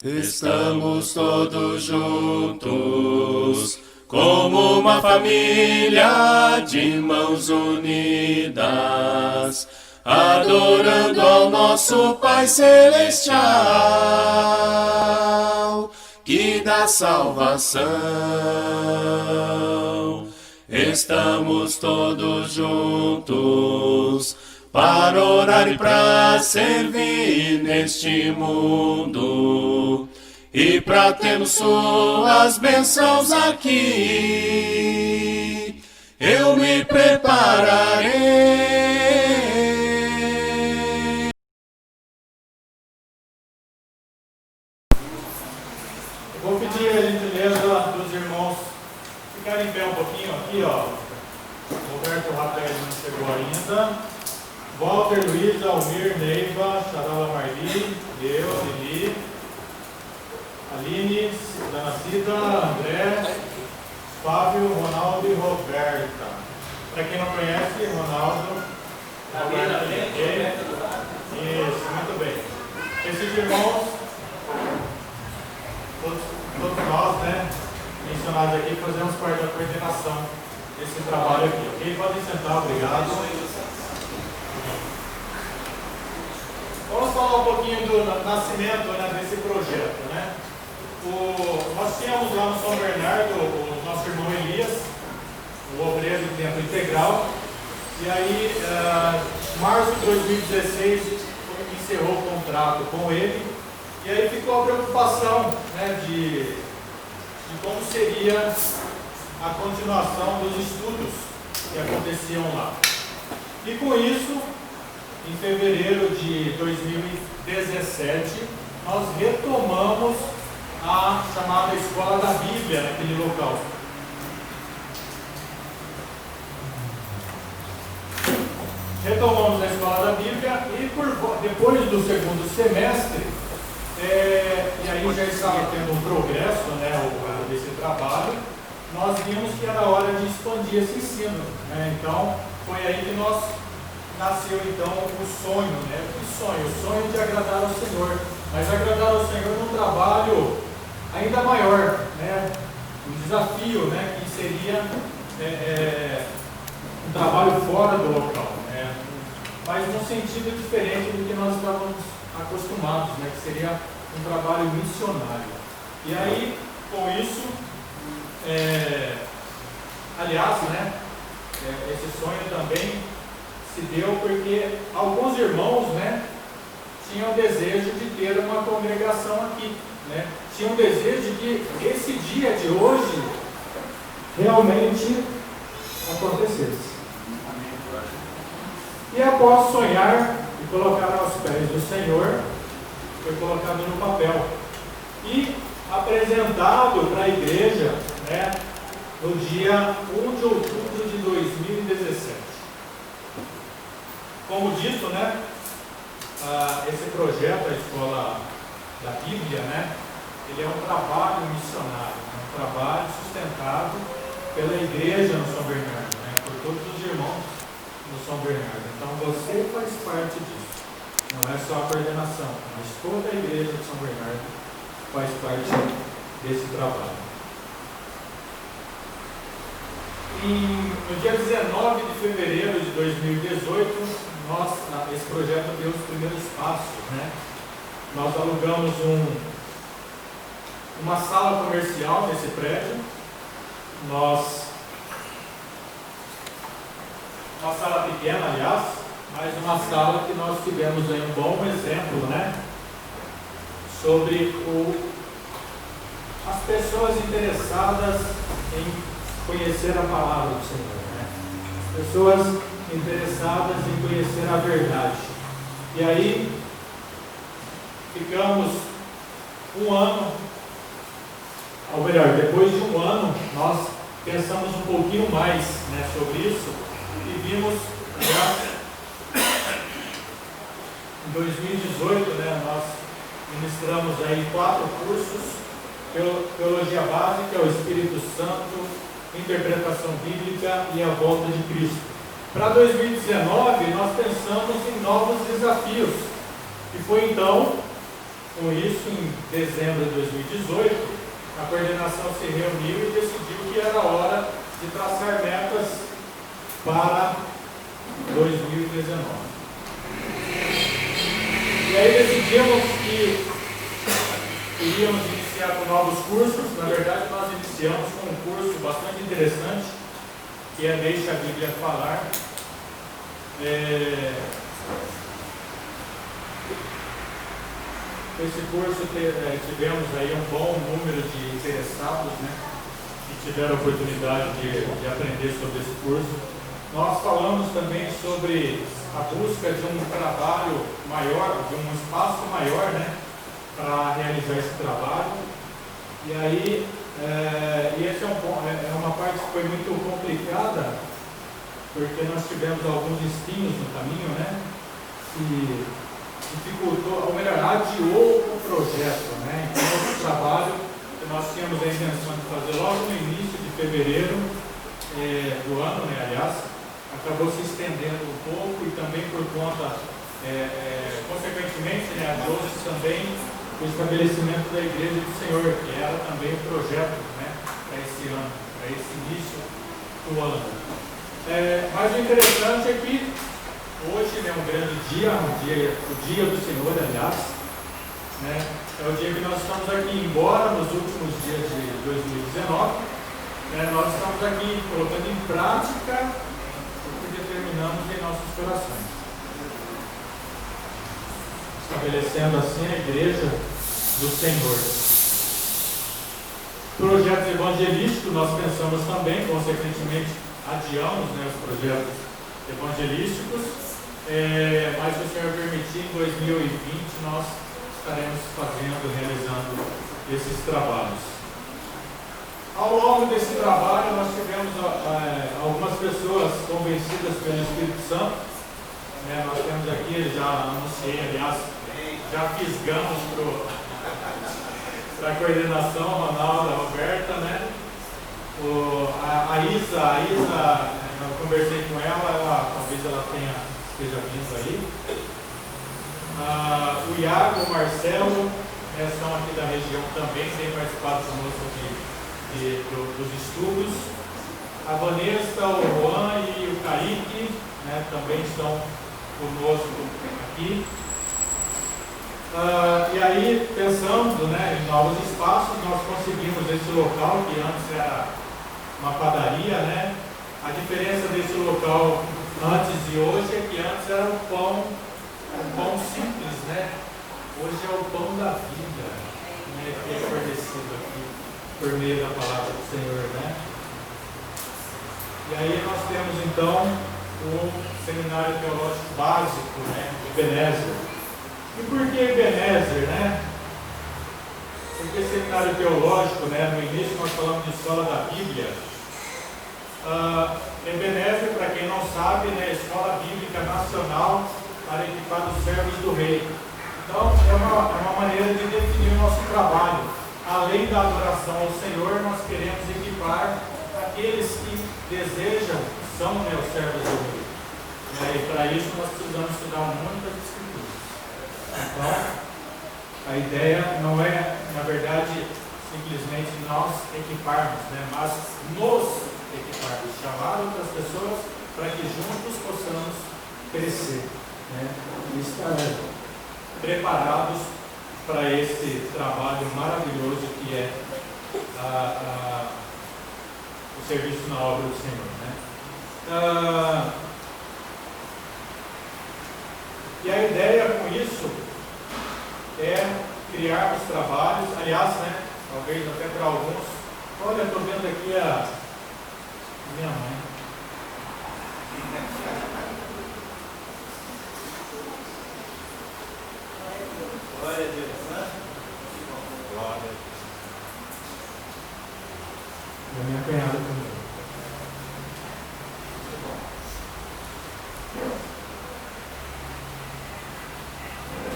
Estamos todos juntos, como uma família de mãos unidas, adorando ao nosso Pai Celestial, que dá salvação. Estamos todos juntos, para orar e para servir neste mundo, e para termos suas bênçãos aqui, eu me prepararei. Eu vou pedir a gentileza dos irmãos ficarem em pé um pouquinho aqui, ó. Roberto Rapaz não chegou ainda. Walter, Luiz, Almir, Neiva, Charala Marli, eu, Lili, Aline, Dana Cida, André, Fábio, Ronaldo e Roberta. Para quem não conhece, Ronaldo, Roberta e isso, muito bem. Esses irmãos, todos nós, né, mencionados aqui, fazemos parte da coordenação desse trabalho aqui, ok? Podem sentar, obrigado. Vamos falar um pouquinho do nascimento, né, desse projeto, né? Nós tínhamos lá no São Bernardo o nosso irmão Elias, o obreiro de tempo integral, e aí, em março de 2016, encerrou o contrato com ele, e aí ficou a preocupação, né, de como seria a continuação dos estudos que aconteciam lá. E com isso, em fevereiro de 2017, nós retomamos a chamada Escola da Bíblia naquele local. Retomamos a Escola da Bíblia e depois do segundo semestre, e aí já estava tendo um progresso, né, desse trabalho, nós vimos que era hora de expandir esse ensino, né? Então, foi aí que nasceu então o sonho, né? Que sonho? O sonho de agradar ao Senhor, mas agradar ao Senhor num trabalho ainda maior, né? Um desafio, né? Que seria um trabalho fora do local, né? Mas num sentido diferente do que nós estávamos acostumados, né? Que seria um trabalho missionário. E aí, com isso, aliás, né? Esse sonho também se deu porque alguns irmãos, né, tinham desejo de ter uma congregação aqui, né, tinham desejo de que esse dia de hoje realmente acontecesse. E após sonhar e colocar aos pés do Senhor, foi colocado no papel e apresentado para a igreja, né, no dia 1 de outubro de 2017. Como dito, né, esse projeto, a Escola da Bíblia, né, ele é um trabalho missionário, um trabalho sustentado pela igreja no São Bernardo, né, por todos os irmãos no São Bernardo. Então você faz parte disso, não é só a coordenação, mas toda a igreja de São Bernardo faz parte desse trabalho. No dia 19 de fevereiro de 2018, esse projeto deu os primeiros passos, né? Nós alugamos uma sala comercial nesse prédio, uma sala pequena, aliás, mas uma sala que nós tivemos aí um bom exemplo, né? Sobre as pessoas interessadas em conhecer a palavra do Senhor, né? As pessoas interessadas em conhecer a verdade. E aí, ficamos um ano, ou melhor, depois de um ano, nós pensamos um pouquinho mais, né, sobre isso e vimos já em 2018, né, nós ministramos aí 4 cursos: Teologia Básica, o Espírito Santo, Interpretação Bíblica e a Volta de Cristo. Para 2019, nós pensamos em novos desafios, que foi então Com isso, em dezembro de 2018, a coordenação se reuniu e decidiu que era hora de traçar metas para 2019. E aí decidimos que iríamos iniciar com novos cursos. Na verdade, nós iniciamos com um curso bastante interessante, que é Deixa a Bíblia Falar. Esse curso tivemos aí um bom número de interessados, né, que tiveram a oportunidade de aprender sobre esse curso. Nós falamos também sobre a busca de um trabalho maior, de um espaço maior, né, para realizar esse trabalho. E aí, esse é uma parte que foi muito complicada, porque nós tivemos alguns espinhos no caminho, né, que dificultou, ou melhor, adiou o projeto, né. Então, esse trabalho que nós tínhamos a intenção de fazer logo no início de fevereiro do ano, né, aliás, acabou se estendendo um pouco e também por conta, consequentemente, né, adiou-se também o estabelecimento da Igreja do Senhor, que era também o projeto, né, para esse ano, para esse início do ano. Mas o interessante é que hoje é um grande dia, o dia do Senhor, aliás, né, é o dia que nós estamos aqui, embora nos últimos dias de 2019, né, nós estamos aqui colocando em prática o que determinamos em nossos corações, estabelecendo assim a Igreja do Senhor. Projetos evangelísticos, nós pensamos também, consequentemente, adiamos, né, os projetos evangelísticos, mas se o Senhor permitir, em 2020 nós estaremos realizando esses trabalhos. Ao longo desse trabalho, nós tivemos algumas pessoas convencidas pelo Espírito Santo. Nós temos aqui, já anunciei, aliás, já fisgamos para a coordenação, a Ronaldo, a Roberta, né? A Isa, eu conversei com ela, talvez ela esteja vindo aí. O Iago, o Marcelo, são aqui da região também, têm participado conosco dos estudos. A Vanessa, o Juan e o Kaique, né, também estão conosco aqui. E aí, pensando, né, em novos espaços, nós conseguimos esse local, que antes era uma padaria, né? A diferença desse local antes e hoje é que antes era o pão simples, né? Hoje é o pão da vida, né, que é fornecido aqui por meio da palavra do Senhor, né? E aí nós temos então o Seminário Teológico Básico, né, Ebenezer. E por que Ebenezer, né? Porque Seminário Teológico, né, no início nós falamos de Escola da Bíblia. Ebenezer, para quem não sabe, né, Escola Bíblica Nacional para equipar os servos do Rei. Então, é uma maneira de definir o nosso trabalho. Além da adoração ao Senhor, nós queremos equipar aqueles que desejam, são, né, os servos do Rei. E para isso nós precisamos estudar muitas escrituras. Então, a ideia não é, na verdade, simplesmente nós equiparmos, né, mas nos equiparmos, chamar outras pessoas para que juntos possamos crescer, né, e estar preparados para esse trabalho maravilhoso que é o serviço na obra do Senhor, né? E a ideia com isso é criarmos trabalhos, aliás, né, talvez até para alguns. Olha, estou vendo aqui a minha mãe. Glória a Deus, né? Glória a Deus. E a minha cunhada também.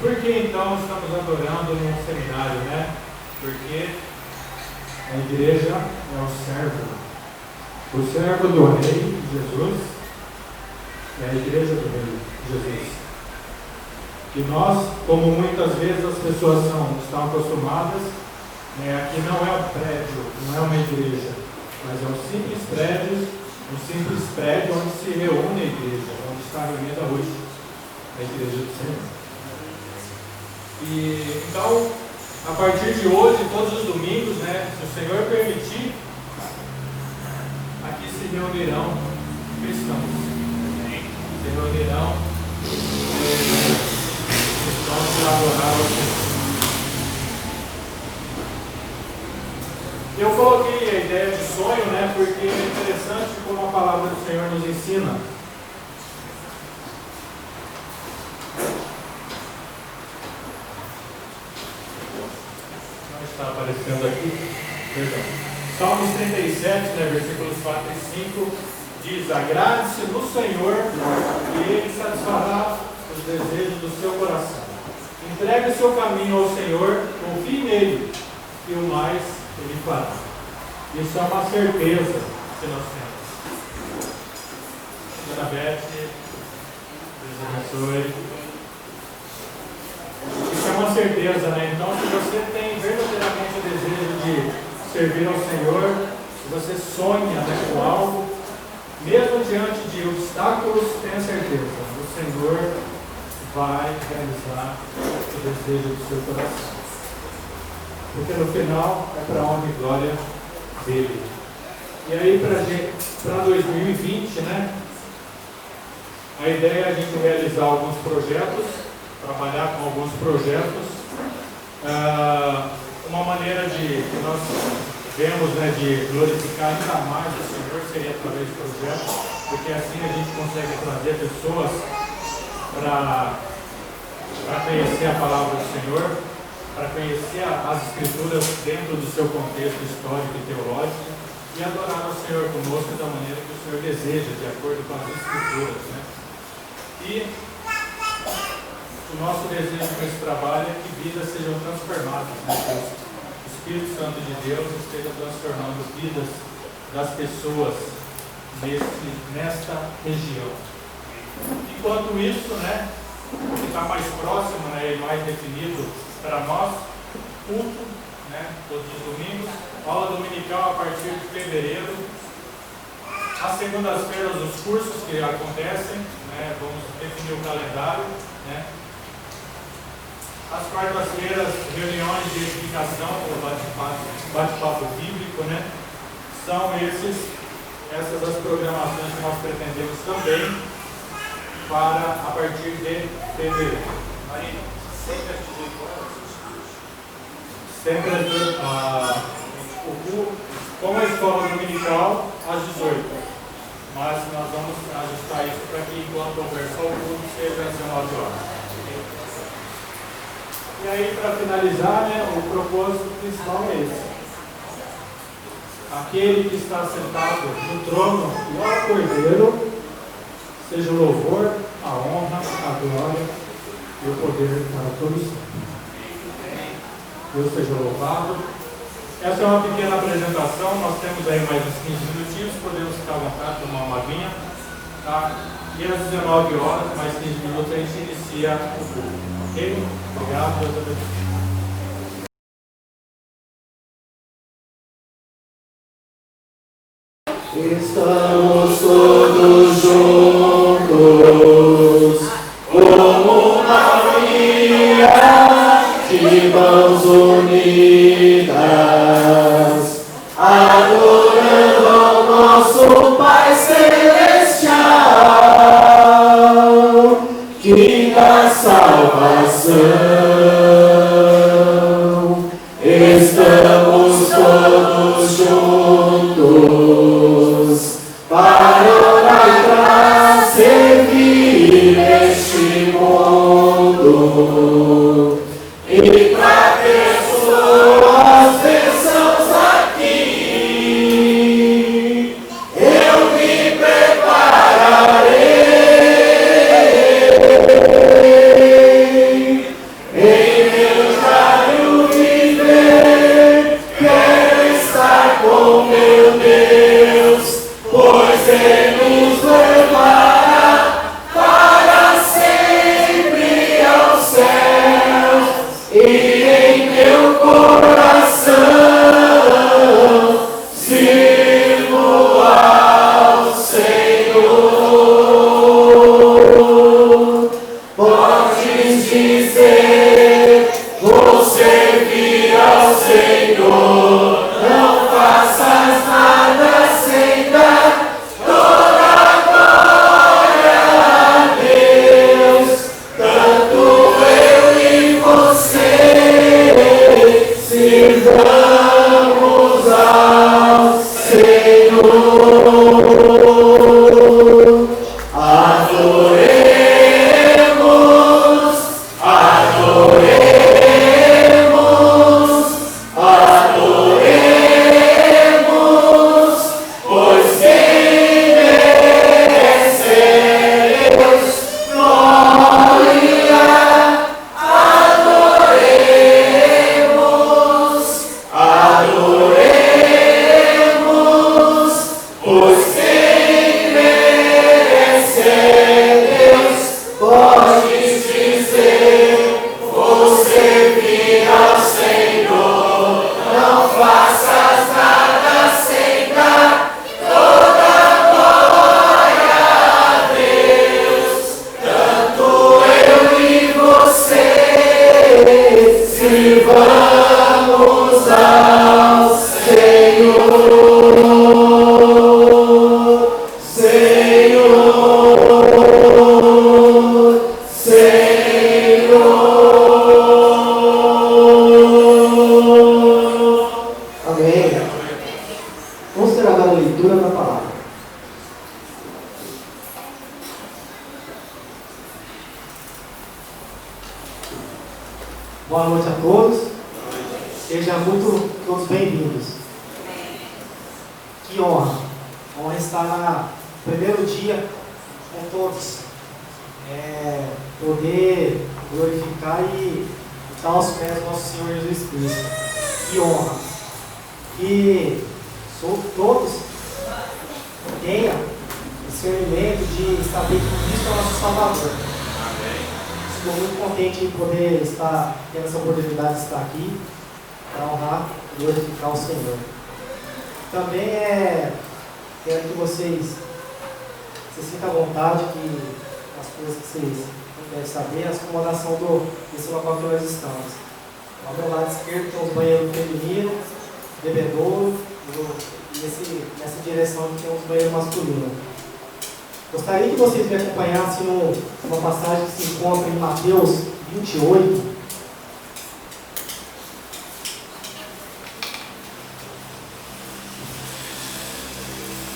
Por que então estamos adorando no seminário, né? Porque a igreja é o servo do Rei Jesus, é a igreja do Rei Jesus. E nós, como muitas vezes as pessoas estão acostumadas, aqui não é um prédio, não é uma igreja, mas é um simples prédio onde se reúne a igreja, onde está reunida hoje a igreja do Senhor. E então, a partir de hoje, todos os domingos, se o Senhor permitir, aqui se reunirão cristãos. Se reunirão cristãos para adorar ao Senhor. Eu coloquei a ideia de sonho, porque é interessante como a palavra do Senhor nos ensina. Não está aparecendo aqui. Perdão. Salmos 37, versículos 4 e 5, diz: agrade-se no Senhor e Ele satisfará os desejos do seu coração. Entregue o seu caminho ao Senhor, confie nele, e o mais Ele fará. Isso é uma certeza que nós temos. Dona Beth, Deus abençoe. Isso é uma certeza, Então, se você tem verdadeiramente o desejo de servir ao Senhor, se você sonha com algo, mesmo diante de obstáculos, tenha certeza, o Senhor vai realizar o desejo do seu coração. Porque no final é para a honra e glória dele. E aí para 2020, a ideia é a gente realizar alguns projetos, trabalhar com alguns projetos. Uma maneira que nós vemos de glorificar ainda mais o Senhor seria através de projetos, porque assim a gente consegue trazer pessoas para conhecer a palavra do Senhor, para conhecer as Escrituras dentro do seu contexto histórico e teológico e adorar ao Senhor conosco da maneira que o Senhor deseja, de acordo com as Escrituras. E o nosso desejo com esse trabalho é que vidas sejam transformadas, que o Espírito Santo de Deus esteja transformando vidas das pessoas nesta região. Enquanto isso, o que está mais próximo e mais definido para nós, culto, todos os domingos, aula dominical a partir de fevereiro, às segundas-feiras os cursos que acontecem, vamos definir o calendário, às quartas-feiras reuniões de edificação, bate-papo bíblico, são essas as programações que nós pretendemos também para a partir de fevereiro. Aí, sempre às 18 horas. Sempre com a escola dominical às 18. Mas nós vamos ajustar isso para que enquanto houver só o culto seja às 19 horas. E aí, para finalizar, o propósito principal é esse. Aquele que está sentado no trono e ao Cordeiro, seja o louvor, a honra, a glória e o poder para todos sempre. Deus seja louvado. Essa é uma pequena apresentação, nós temos aí mais uns 15 minutinhos, podemos ficar à vontade, tomar uma aguinha. Tá? E às 19 horas, mais 15 minutos, a gente inicia o culto. Ok? Obrigado, Deus abençoe. Estamos todos juntos, como Maria, de mãos unidas, adorando ao nosso Pai Celestial, que na salvação estamos todos juntos, para orar e para servir este mundo e para ter suas bênçãos aqui. Eu me prepararei em meu diário viver, quero estar com Sirvamos ao Senhor, adoremos, adoremos, adoremos, pois quem merece Deus glória. Adoremos, adoremos, pois quem merece Deus. Podes dizer, vou servir ao Senhor, não faças nada sem dar toda a glória a Deus. Tanto eu e você sirvamos ao Senhor, Senhor, Senhor. Amém. Vamos ter agora a leitura da palavra. Boa noite a todos. Sejam muito todos bem-vindos. Que honra. Honra estar no primeiro dia com todos. Poder glorificar e estar aos pés do nosso Senhor Jesus Cristo. Que honra. Que todos tenham discernimento de saber que Cristo é o nosso Salvador. Estou muito contente em poder estar tendo essa oportunidade de estar aqui para honrar e glorificar o Senhor. Também quero que vocês se sintam à vontade, que as coisas que vocês querem saber, a acomodação desse local que nós estamos. Ao meu lado esquerdo tem os banheiros femininos, bebedouro, e nessa direção aqui tem os banheiros masculinos. Gostaria que vocês me acompanhassem numa passagem que se encontra em Mateus 28.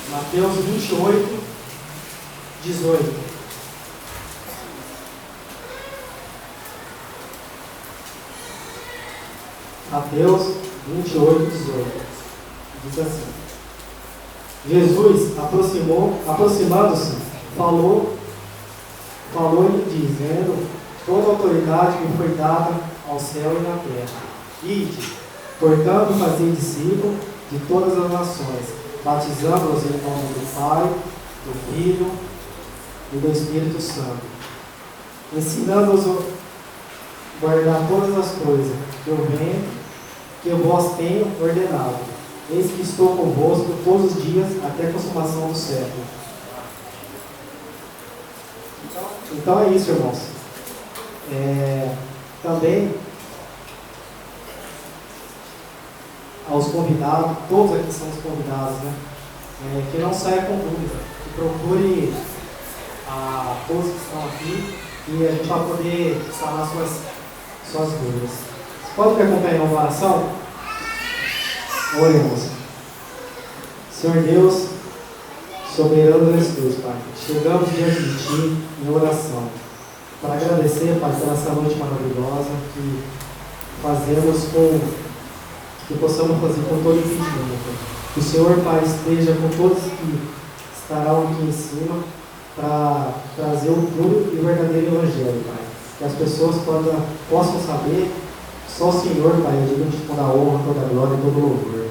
Mateus 28, 18. Mateus 28, 18. Diz assim: Jesus, aproximando-se, falou-lhe dizendo: toda autoridade me foi dada ao céu e na terra. Ide, portanto, fazei discípulos de todas as nações, batizando-os em nome do Pai, do Filho e do Espírito Santo, ensinando-os a guardar todas as coisas que eu vos tenho ordenado. Eis que estou convosco todos os dias até a consumação do século. Então é isso, irmãos. Também aos convidados, todos aqui são os convidados, né? Que não saia com dúvida, que procure a todos que estão aqui e a gente vai poder sanar suas dúvidas. Você pode me acompanhar em uma oração? Oremos. Senhor Deus, soberano és tu, Pai. Chegamos diante de Ti em oração para agradecer, Pai, por essa noite maravilhosa que possamos fazer com todo entendimento. Que o Senhor, Pai, esteja com todos que estarão aqui em cima para trazer o puro e verdadeiro Evangelho, Pai. Que as pessoas possam saber só o Senhor, Pai, é digno de toda a honra, toda a glória e todo o louvor.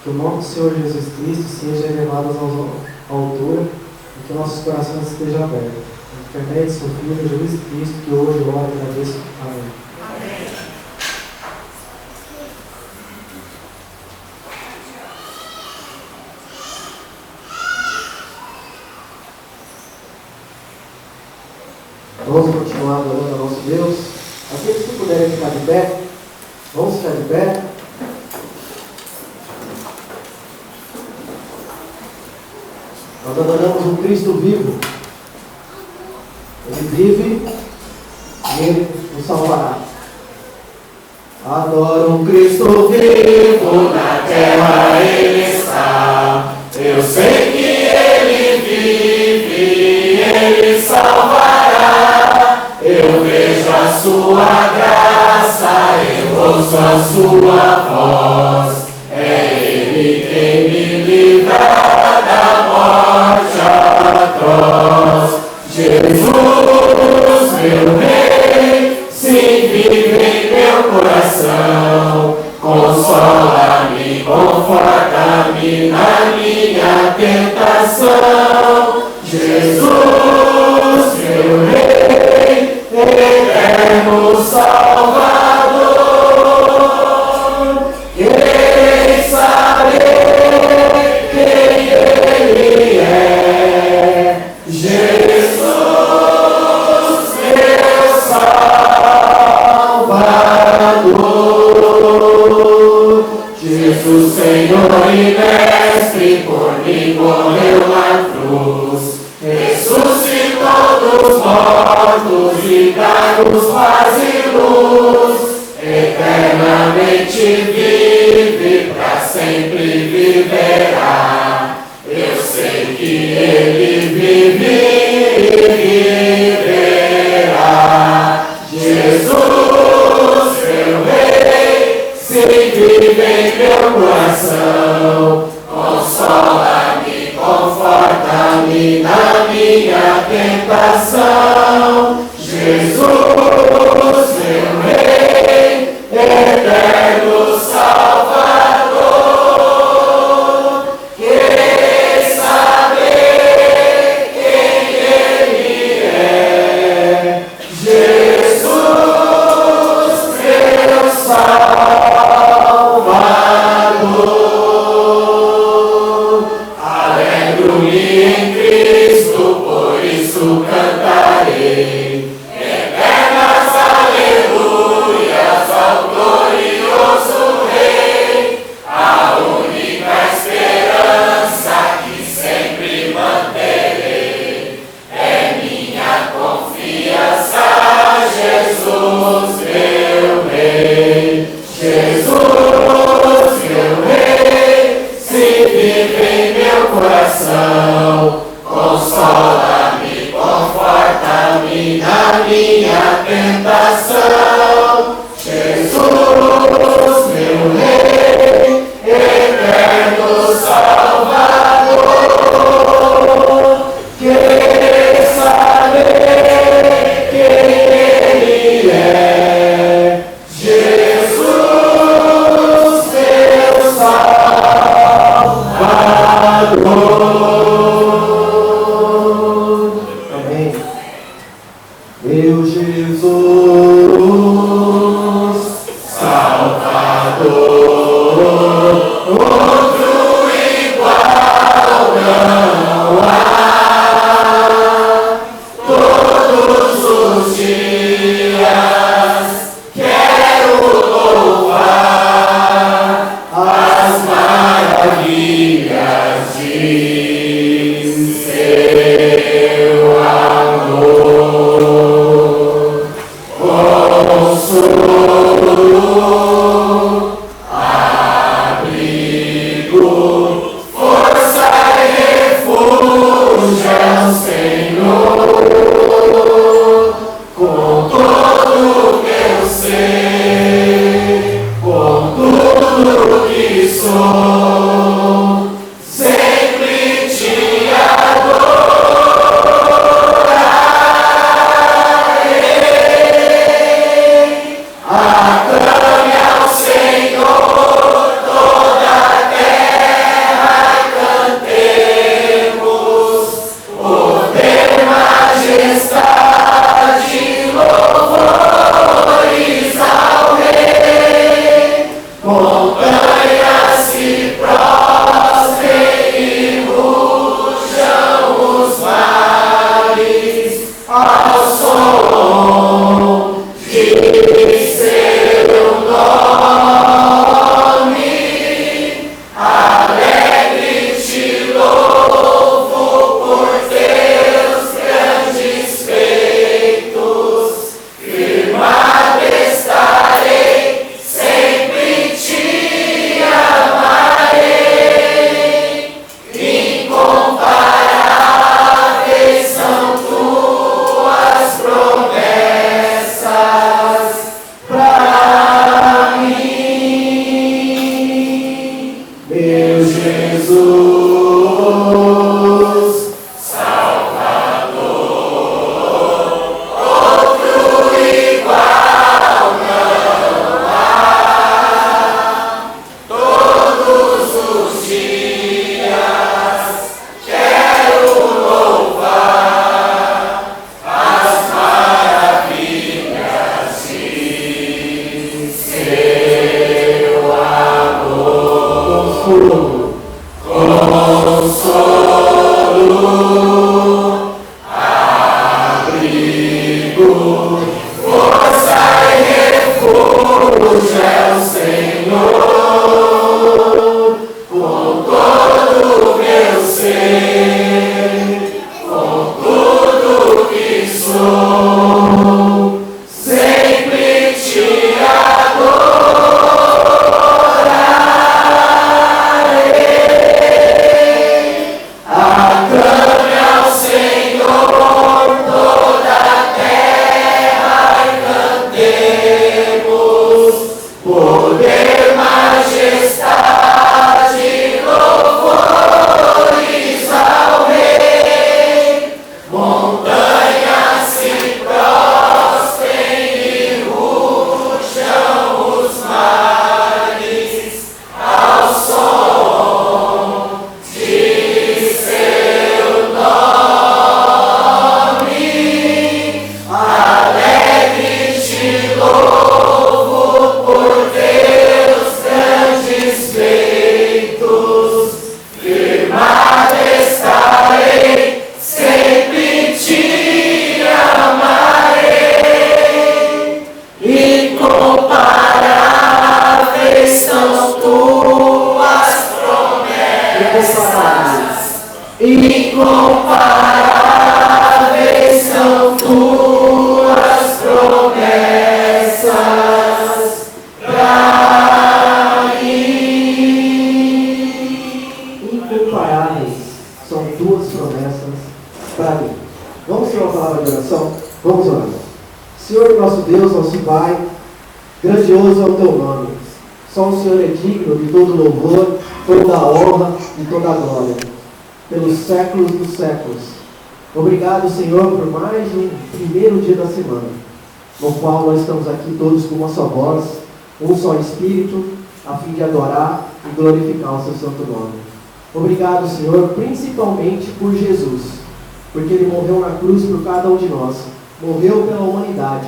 Que o nome do Senhor Jesus Cristo seja elevado à altura e que nossos corações estejam abertos. Intermédio do seu Filho, Jesus Cristo, que hoje eu oro e agradeço. Amém. Amém. Vamos continuar adorando ao nosso Deus. Aqueles que puderem ficar de pé, vamos ficar de pé. Nós adoramos um Cristo vivo. Ele vive e Ele nos salvará. Adoro um Cristo vivo, na terra Ele está. Eu sei que Ele vive, Ele salvará. Eu vejo a sua graça, eu ouço a sua voz. É Ele quem me livra da morte atroz. Jesus, meu Rei, sim, vive em meu coração. Consola-me, conforta-me na minha tentação. Jesus, meu Rei, eterno Salvador. Quem sabe quem Ele é? Jesus, meu Salvador. Jesus, Senhor e Mestre, por mim morreu na cruz. Ressuscitou dos mortos e dá-nos paz e luz. Eternamente vive, para sempre viverá. Eu sei que Ele vive e viverá. Jesus, meu Rei, se vive em meu coração. Consola-me, conforta-me na minha tentação. Jesus, meu Rei, eterno Salvador. Quem sabe quem Ele é? Jesus, meu Salvador. Alegro-me em Cristo, por isso cantarei. Eternas aleluias ao glorioso Rei, a única esperança que sempre manterei. É minha confiança, Jesus, meu Rei. Jesus, meu Rei, se vive em meu coração. Consola-me, conforta-me na minha tentação. Jesus, meu Rei, eterno Salvador. Quem sabe quem Ele é? Jesus, meu Salvador. Amém. Meu Jesus, Salvador, outro igual não há. Todos os dias quero louvar as maravilhas de seu amor. Consolo, abrigo, força e refúgio é o Senhor. Com todo que eu sei, com tudo que sou, sempre te adorarei. Aclame ao Senhor toda a terra e cantemos poder, majestade, louvores ao Rei. Montanhas se Incomparáveis são tuas promessas pra mim. Incomparáveis são tuas promessas para mim. Vamos ter uma palavra de oração? Vamos orar. Senhor nosso Deus, nosso Pai, grandioso é o teu nome. Só o Senhor é digno de todo louvor, toda honra e toda glória, pelos séculos dos séculos. Obrigado, Senhor, por mais um primeiro dia da semana, no qual nós estamos aqui todos com uma só voz, um só Espírito, a fim de adorar e glorificar o seu santo nome. Obrigado, Senhor, principalmente por Jesus, porque Ele morreu na cruz por cada um de nós, morreu pela humanidade,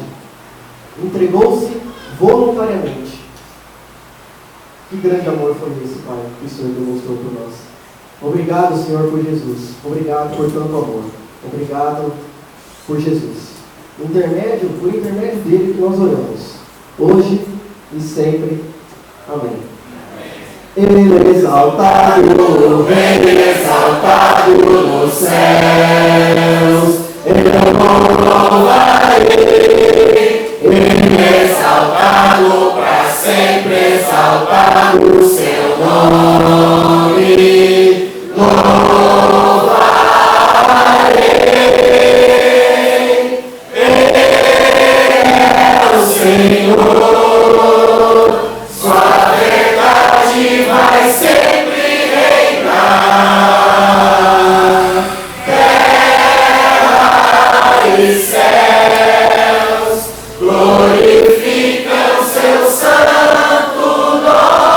entregou-se voluntariamente. Que grande amor foi esse, Pai, que o Senhor demonstrou por nós. Obrigado, Senhor, por Jesus. Obrigado por tanto amor. Obrigado por Jesus. Por intermédio dele que nós oramos, hoje e sempre. Amém. Ele é exaltado nos céus. Ele é o bom, louva ele. Ele é exaltado para sempre, exaltado o seu nome. Louvarei. Ele é o Senhor. Sua verdade vai sempre reinar. Terra e céus glorificam seu santo nome.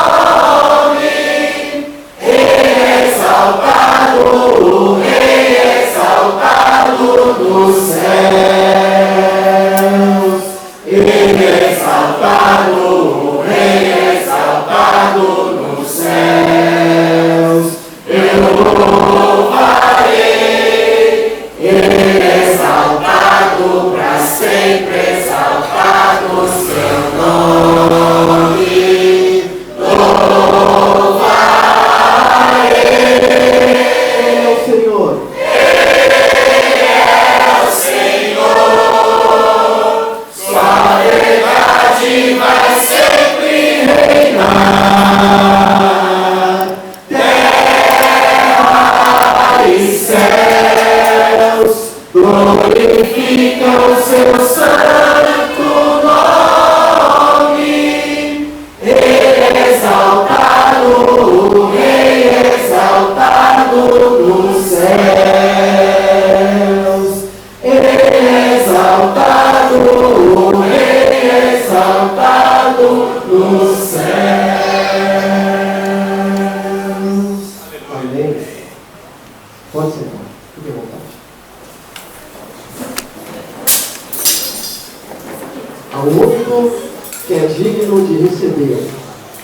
receber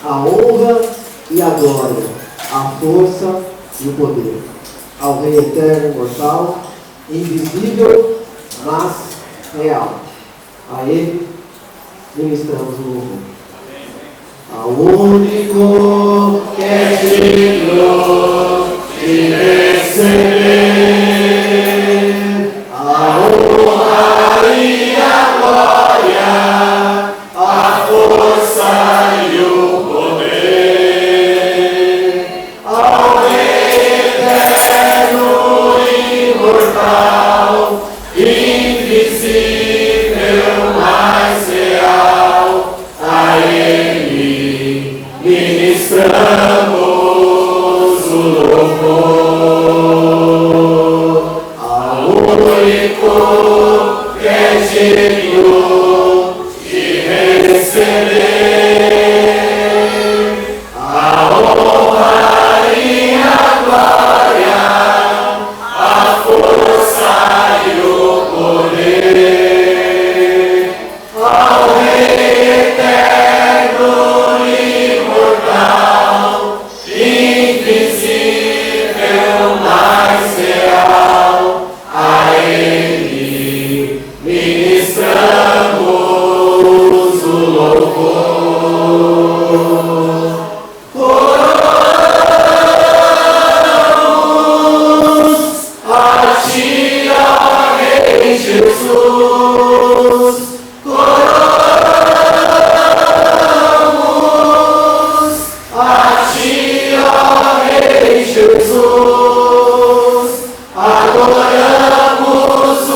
a honra e a glória, a força e o poder. Ao Rei eterno e imortal, invisível, mas real. A Ele ministramos o louvor. Ao único que é digno de receber a honra e a glória, a força e o poder, ao Rei eterno e imortal, invisível, mas real, a Ele ministramos o louvor. Ao único que é digno de receber a honra e a glória, a força e o poder, ao Rei eterno e imortal, invisível, mas real, a Ele ministramos o louvor. Oramos a Ti, ó Rei Jesus. Oramos a Ti, ó Rei Jesus. Adoramos o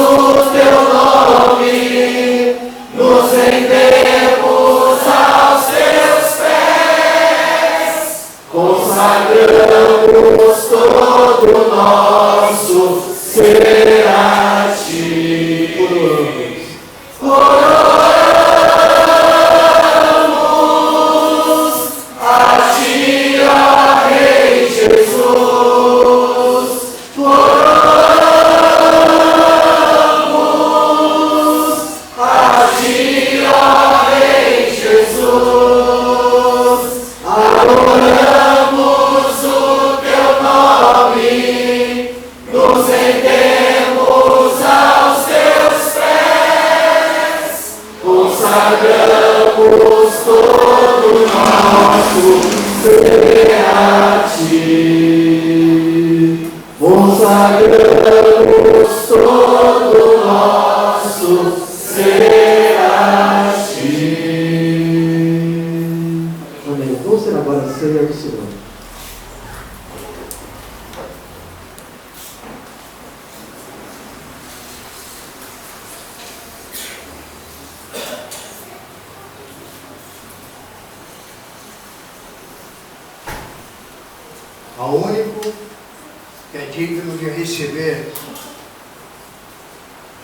Teu nome, nos rendemos aos Teus pés, consagramos todo o nosso ser a Ti. Oramos a Ti, ó Rei Jesus. Oramos a Ti, ó Rei Jesus. Adoramos o Teu nome, nos rendemos aos Teus pés, consagramos todo o nosso ser a Ti. Consagramos todo o nosso ser a Ti. Amém. Vamos ser agora a ceia do Senhor. Ao único que é digno de receber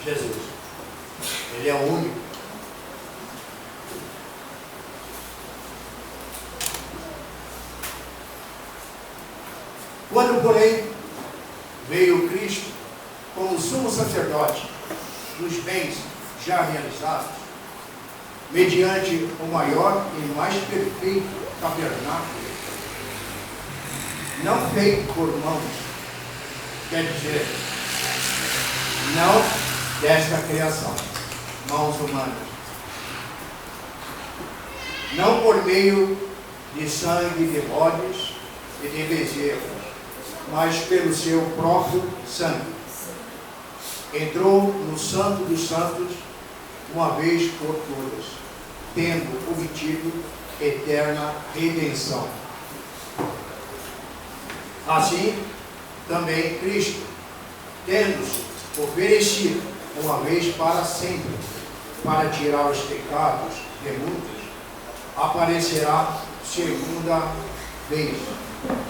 Jesus. Ele é o único. Quando, porém, veio Cristo como sumo sacerdote dos bens já realizados, mediante o maior e mais perfeito tabernáculo, não feito por mãos, quer dizer, não desta criação, mãos humanas, não por meio de sangue de bodes e de bezerros, mas pelo seu próprio sangue, entrou no Santo dos Santos uma vez por todas, tendo obtido eterna redenção. Assim, também Cristo, tendo-se oferecido uma vez para sempre, para tirar os pecados de muitos, aparecerá segunda vez,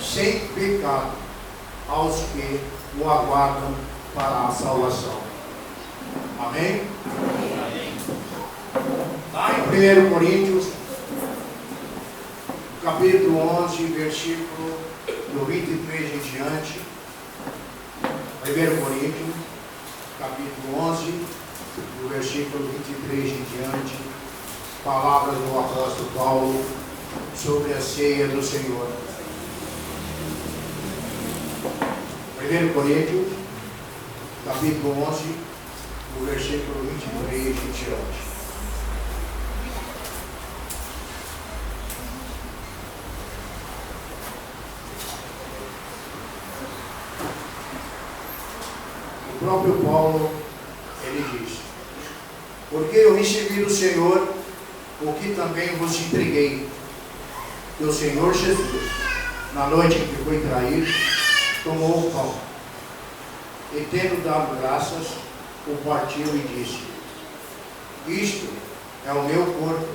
sem pecado, aos que o aguardam para a salvação. Amém? Amém. Lá em 1 Coríntios, capítulo 11, versículo do 23 em diante. 1 Coríntios, capítulo 11, do versículo 23 em diante. Palavras do apóstolo Paulo sobre a ceia do Senhor. 1 Coríntios, capítulo 11, o versículo 23 e 28. O próprio Paulo, ele diz: porque eu recebi do Senhor o que também vos entreguei, que o Senhor Jesus, na noite em que foi traído, tomou o pão, e tendo dado graças, o partiu e disse: isto é o meu corpo,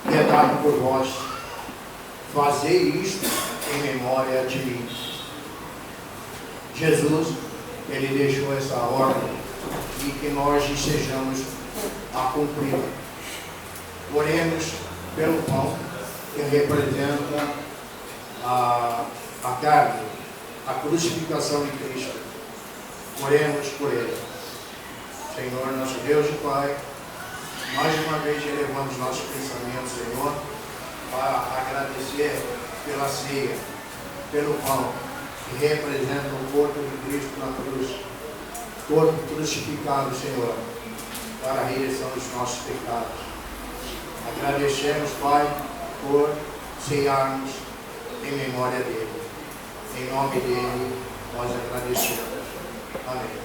que é dado por vós, fazei isto em memória de mim. Jesus, ele deixou essa ordem e que nós sejamos a cumpri-la. Oremos pelo pão, que representa a carne, a crucificação de Cristo. Oremos por ele. Senhor, nosso Deus e Pai, mais uma vez elevamos nossos pensamentos, Senhor, para agradecer pela ceia, pelo pão, que representa o corpo de Cristo na cruz, corpo crucificado, Senhor, para a redenção dos nossos pecados. Agradecemos, Pai, por cearmos em memória dele. Em nome dele, nós agradecemos. Amém.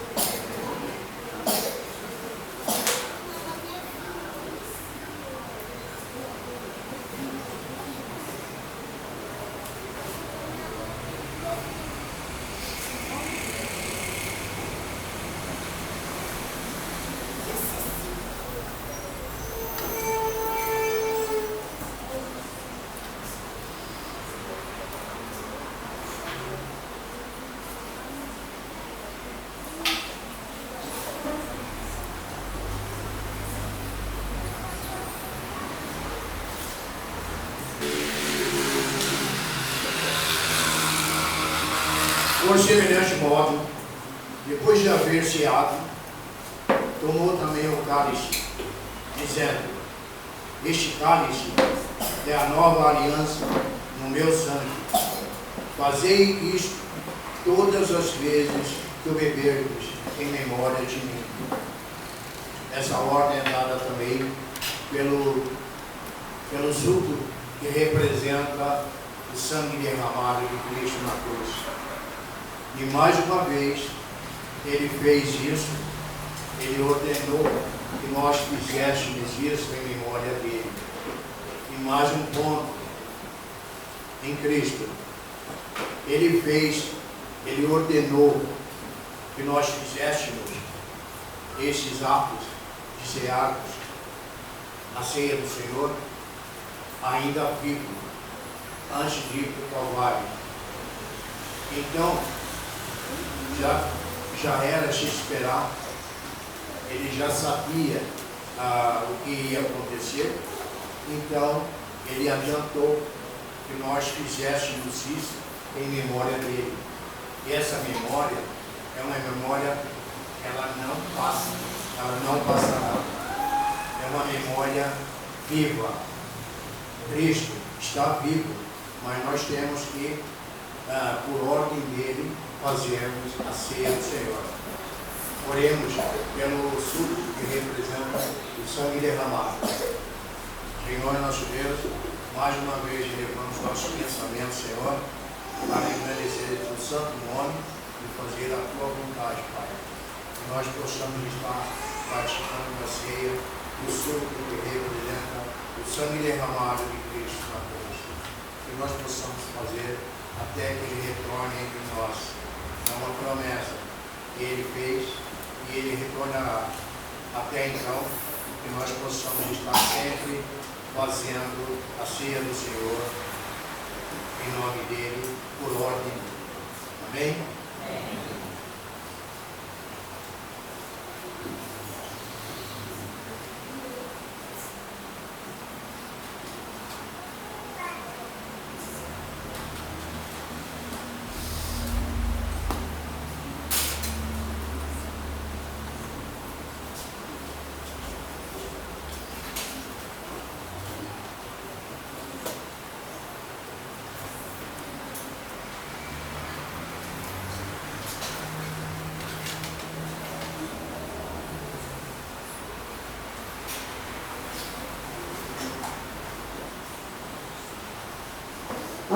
Por semelhante modo, depois de haver ceado, tomou também o cálice, dizendo: este cálice é a nova aliança no meu sangue. Fazei isto todas as vezes que o beberdes em memória de mim. Essa ordem é dada também pelo suco que representa o sangue derramado de Cristo na cruz. E mais uma vez, ele fez isso, ele ordenou que nós fizéssemos isso em memória dele. E mais um ponto, em Cristo, ele ordenou que nós fizéssemos esses atos de cearmos a ceia do Senhor, ainda vivo, antes de ir para o Calvário. Então, já era se esperar, ele já sabia o que ia acontecer, então ele adiantou que nós fizéssemos isso em memória dele. E essa memória é uma memória, ela não passa, ela não passará, é uma memória viva. Cristo está vivo, mas nós temos que, por ordem dele, fazermos a ceia do Senhor. Oremos pelo suco que representa o sangue derramado. Senhor nosso Deus, mais uma vez elevamos nossos pensamentos, Senhor, para agradecer o teu santo nome e fazer a tua vontade, Pai. Que nós possamos estar praticando a ceia, o suco que representa o sangue derramado de Cristo na cruz. Que nós possamos fazer até que ele retorne entre nós. É uma promessa que ele fez e ele retornará. Até então, que nós possamos estar sempre fazendo a ceia do Senhor, em nome dele, por ordem. Amém? Amém.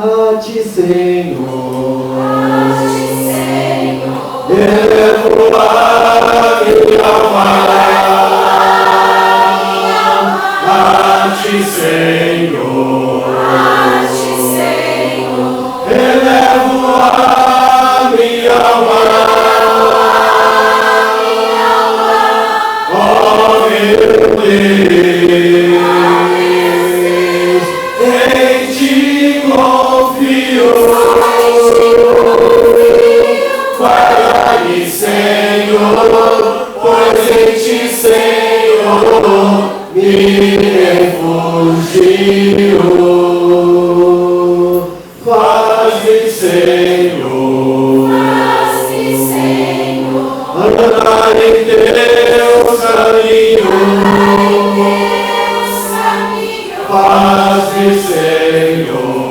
A ti, Senhor, elevo a minha alma. A ti, Senhor, elevo a minha alma. Ó meu Deus, em ti confio. Guarda-me, Senhor, pois em ti, Senhor, me refugio. Faz-me, Senhor, andar em teus caminhos. Faz-me, Senhor,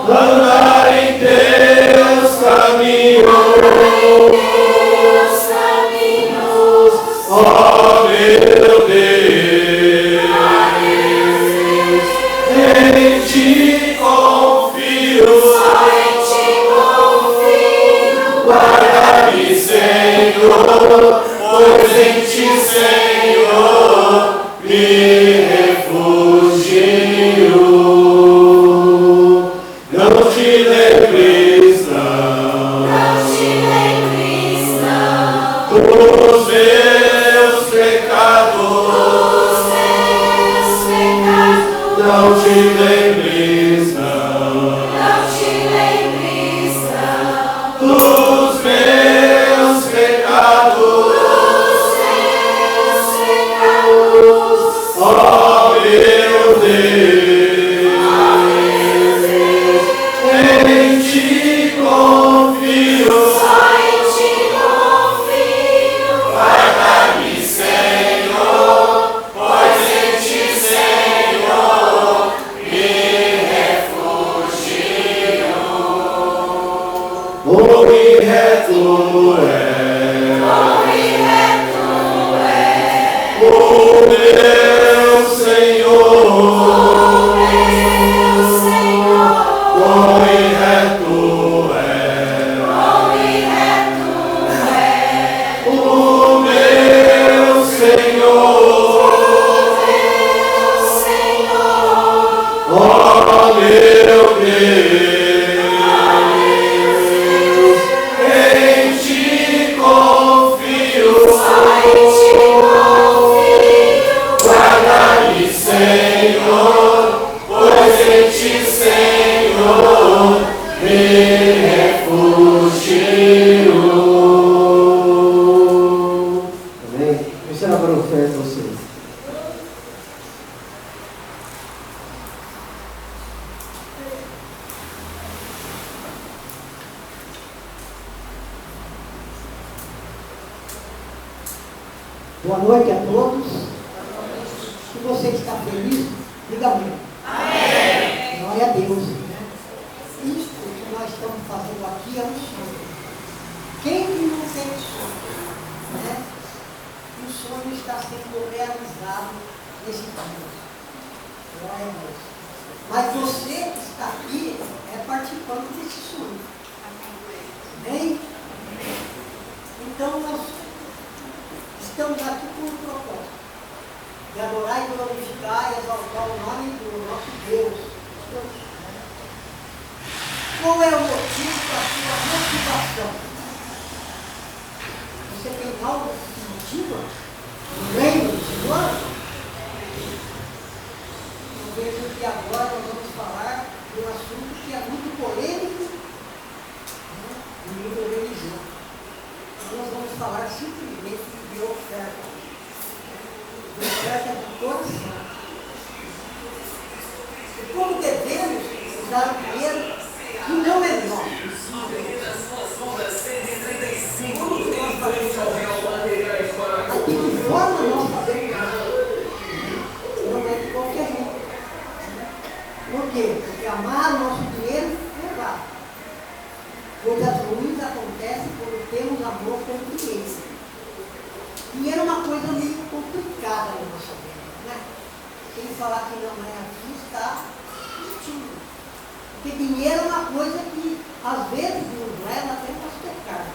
andar em teus caminhos. Ó meu Deus, em ti confio. Guarda-me, Senhor, pois em ti, Senhor, me refugio. Não te lembres, não, dos meus pecados. Não te lembres, não, dos meus pecados. Ó meu Deus, em ti confio. Guarda-me, Senhor, pois em ti, Senhor, me refugio. Bom e reto é o meu Senhor. Bom e reto é o meu Senhor. Ó meu Deus, em ti confio. Guarda-me, Senhor, pois em ti, Senhor, me refugio. Amém? Vamos ser agora oferta ao Senhor. Boa noite a todos. Se você está feliz, diga amém. Amém. Glória a Deus. Né? Isto que nós estamos fazendo aqui é um sonho. Quem que não tem sonho? Né? O sonho está sendo realizado nesse dia. Glória a Deus. Mas você que está aqui é participando desse sonho. Amém? Então nós estamos aqui com um propósito de adorar e glorificar e exaltar o nome do nosso Deus. Qual é o motivo da sua motivação? Você tem algo que te motiva? No reino do Senhor? Eu vejo que agora nós vamos falar de um assunto que é muito polêmico, né, no mundo religioso. Nós vamos falar simplesmente de oferta. De oferta do coração. E como devemos usar o dinheiro que não é nosso. Como que nós fazemos isso? Mas de que forma nós fazemos isso? Não é de qualquer jeito. Por quê? Porque amar o nosso dinheiro é errado. Coisas ruins acontecem quando temos amor com dinheiro. Dinheiro é uma coisa meio complicada na nossa vida, né? Quem falar que não é assim está Porque dinheiro é uma coisa que às vezes nos leva até para os pecados.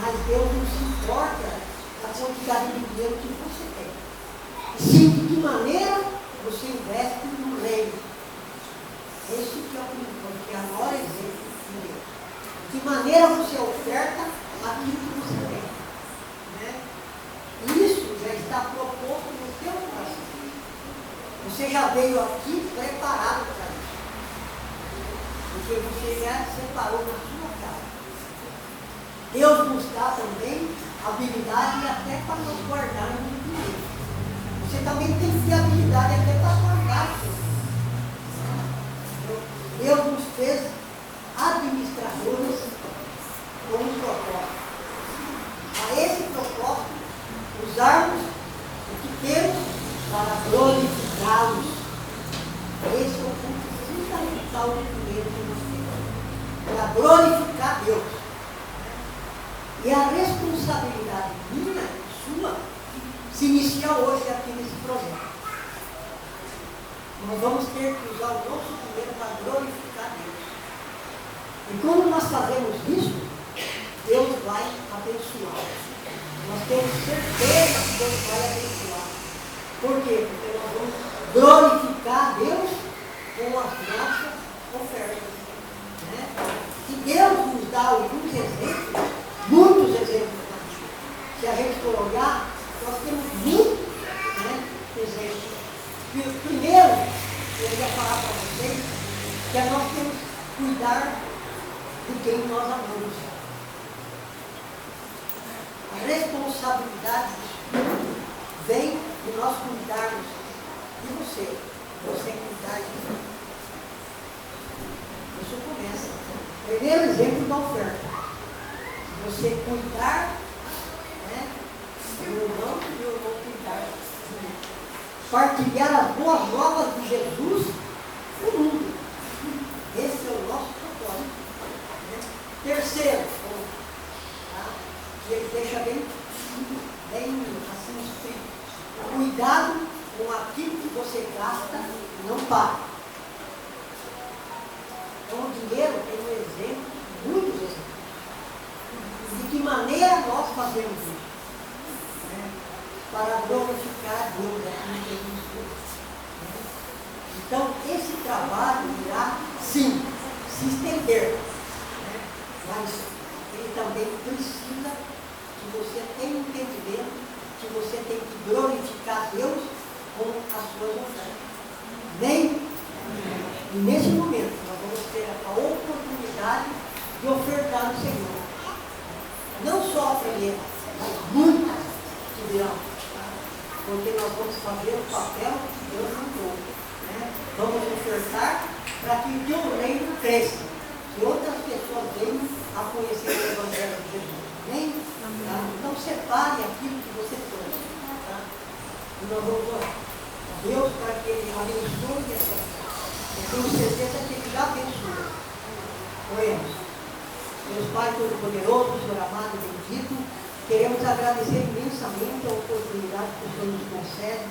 Mas Deus não se importa da quantidade de dinheiro que você tem. Sim, de que maneira você investe no reino. Esse que é o primeiro, que é a maior exemplo de Deus. De que maneira você oferta aquilo que você tem. Né? Isso já está proposto no teu coração. Você já veio aqui preparado para isso. Porque você já separou na sua casa. Deus nos dá também habilidade até para nos guardar no dinheiro. Você também tem que ter habilidade até para guardar. Deus nos fez administradores com um propósito. A esse propósito, usarmos o que temos para glorificá-los. Esse é o ponto fundamental do dinheiro que nós temos. Para glorificar Deus. E a responsabilidade minha e sua se inicia hoje aqui nesse projeto. Nós vamos ter que usar o nosso dinheiro para glorificar Deus. E quando nós fazemos isso, Deus vai abençoar. Nós temos certeza que Deus vai abençoar. Por quê? Porque nós vamos glorificar Deus com as nossas ofertas. Né? E Deus nos dá alguns exemplos, muitos exemplos na Bíblia. Se a gente for olhar, nós temos muitos exemplos. Primeiro, eu ia falar para vocês que nós temos que cuidar de quem nós amamos. A responsabilidade vem de nós cuidarmos de você cuidar de mim. Isso começa. Primeiro exemplo da oferta. Você cuidar, né? Eu vou cuidar de mim. Partilhar as boas novas de Jesus no mundo. Esse é o nosso propósito. Né? Terceiro, tá? Ele deixa bem assim escrito. Cuidado com aquilo que você gasta e não paga. Então o dinheiro tem um exemplo, muitos exemplos. De que maneira nós fazemos isso? Né? Para glorificar Deus aqui que nos fez. Então, esse trabalho irá, sim, se estender. Né? Mas ele também precisa que você tenha um entendimento que você tem que glorificar Deus com as suas ofertas. Amém? E nesse momento, nós vamos ter a oportunidade de ofertar no Senhor. Não só a primeira, mas muitas que virão. Porque nós vamos fazer o papel que Deus mandou. Né? Vamos ofertar para que o teu reino cresça. Que outras pessoas venham a conhecer o Evangelho de Jesus. Amém? Tá? Então separe aquilo que você trouxe. Tá? E nós vamos orar a Deus para que Ele abençoe essa oferta. Eu tenho certeza que Ele já abençoa. Oremos. Deus Pai Todo-Poderoso, Senhor amado e bendito, queremos agradecer imensamente a oportunidade que o Senhor nos concede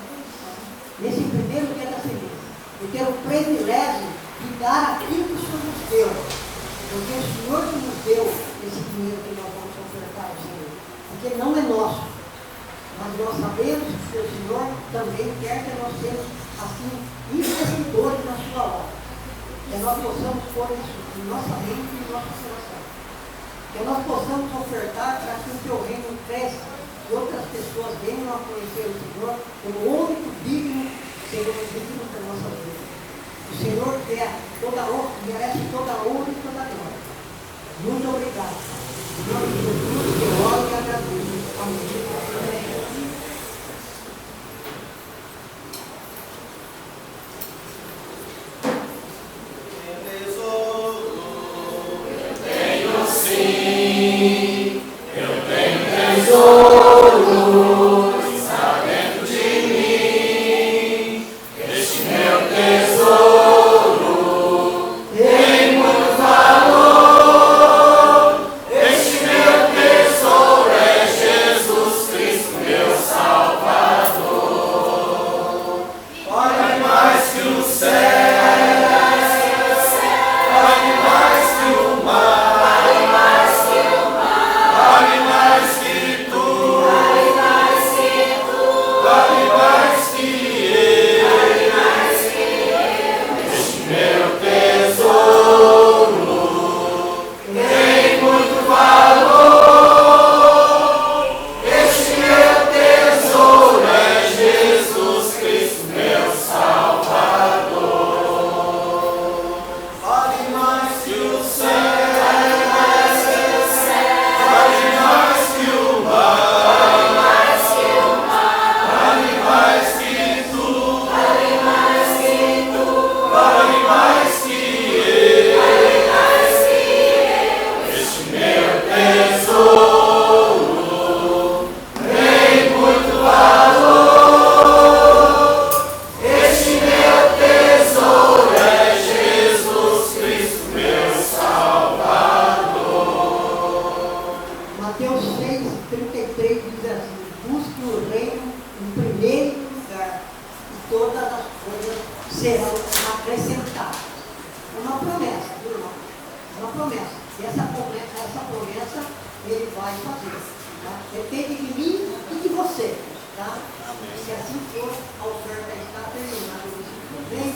nesse primeiro dia da semana, de ter o privilégio de dar aquilo que o Senhor nos deu, porque o Senhor que nos deu esse dinheiro que nós vamos ofertar ao Senhor, porque não é nosso, mas nós sabemos que o Senhor também quer que nós sejamos assim investidores na sua obra, que nós possamos pôr isso em nossa mente e em nosso coração. Que nós possamos ofertar para que o teu reino cresça e outras pessoas venham a conhecer o Senhor como o único digno, Senhor, digno da nossa vida. O Senhor quer toda a honra, merece toda a honra e toda a glória. Muito obrigado. Em nome de Jesus, eu oro e agradeço. Amém. Olha mais que o céu. serão acrescentados. É uma promessa, viu, irmão? É uma promessa. E essa promessa ele vai fazer. Tá? Depende de mim e de você. Tá? Se assim for, a oferta está terminada. Bem?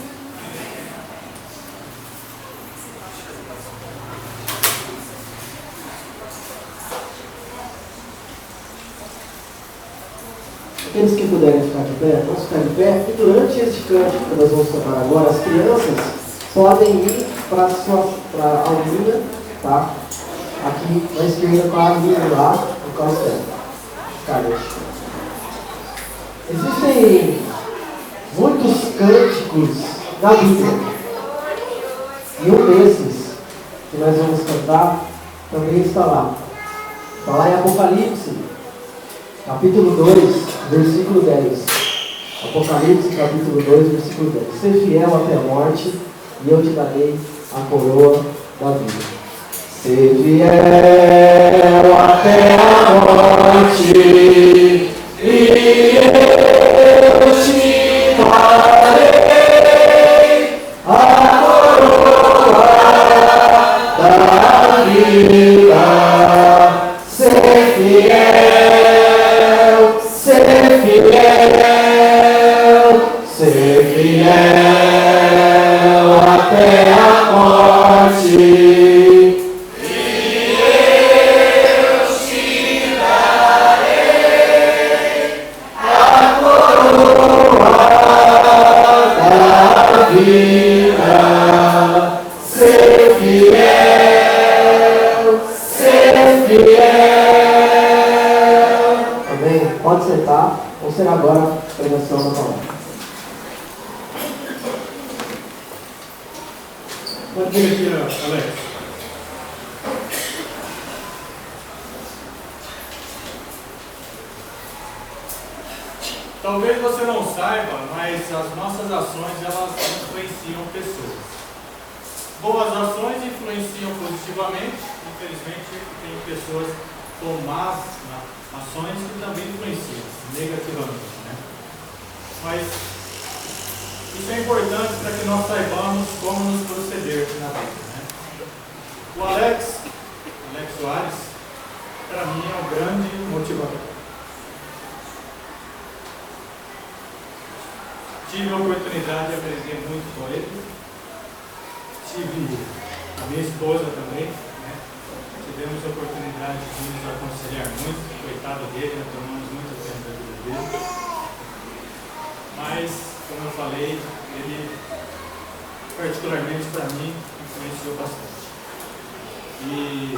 Aqueles que puderem ficar de pé, vamos ficar de pé. E durante este cântico que nós vamos tocar agora, as crianças podem ir para a aulinha, tá? Aqui na esquerda para a alinha lá, no castelo. Existem muitos cânticos na Bíblia. E um desses que nós vamos cantar também está lá. Está lá em Apocalipse, capítulo 2, versículo 10. Apocalipse, capítulo 2, versículo 10. Ser fiel até a morte, e eu te darei a coroa da vida. Ser fiel até a morte, e eu te darei a coroa da vida. Ser fiel, ser fiel, ser fiel até a morte. Ser fiel. Amém? Pode sentar. Vamos ser agora a pregação da palavra. Pode vir aqui, Alex. Talvez você não saiba, mas as nossas ações, elas influenciam pessoas. Boas ações influenciam positivamente. Infelizmente, tem pessoas com más ações que também influenciam negativamente, né? Mas isso é importante para que nós saibamos como nos proceder na vida, né? O Alex Soares, para mim, é um grande motivador. Tive a oportunidade de aprender muito com ele. Tive a minha esposa também, né? Tivemos a oportunidade de nos aconselhar muito. Coitado dele, nós tomamos muito tempo da vida dele. Mas, como eu falei, ele, particularmente para mim, influenciou bastante. E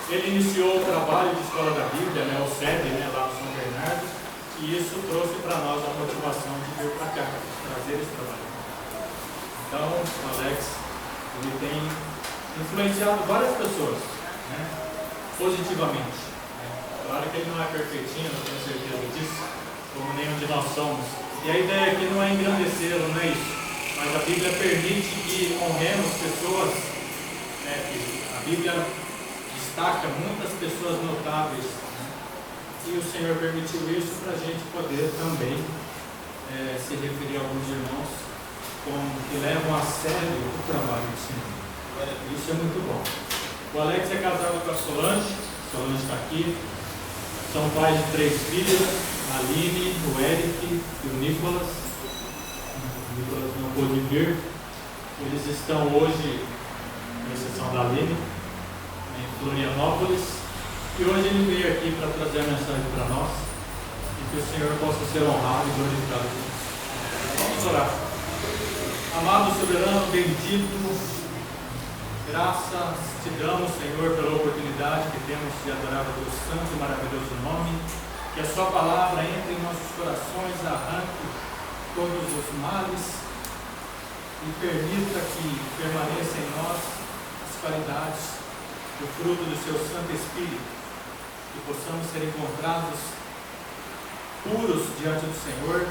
ele iniciou o trabalho de Escola da Bíblia, né, o SEB, né, lá no São Bernardo, e isso trouxe para nós a motivação de vir para cá, trazer esse trabalho. Então, o Alex, ele tem influenciado várias pessoas, né, positivamente. Né. Claro que ele não é perfeitinho, eu tenho certeza disso, como nenhum de nós somos. E a ideia aqui não é engrandecê-lo, não é isso. Mas a Bíblia permite que honremos pessoas, né, que a Bíblia destaca muitas pessoas notáveis, né, e o Senhor permitiu isso para a gente poder também se referir a alguns irmãos que levam a sério o trabalho do Senhor. Isso é muito bom. O Alex é casado com a Solange está aqui. São pais de 3 filhos, a Aline, o Eric e o Nicolas. O Nicolas não pôde vir. Eles estão hoje, com exceção da Aline, em Florianópolis. E hoje ele veio aqui para trazer a mensagem para nós e que o Senhor possa ser honrado e glorificado. Vamos orar. Amado soberano, bendito, graças te damos, Senhor, pela oportunidade que temos de adorar o teu santo e maravilhoso nome. Que a sua palavra entre em nossos corações, arranque todos os males e permita que permaneça em nós as qualidades, o fruto do seu Santo Espírito, que possamos ser encontrados puros diante do Senhor,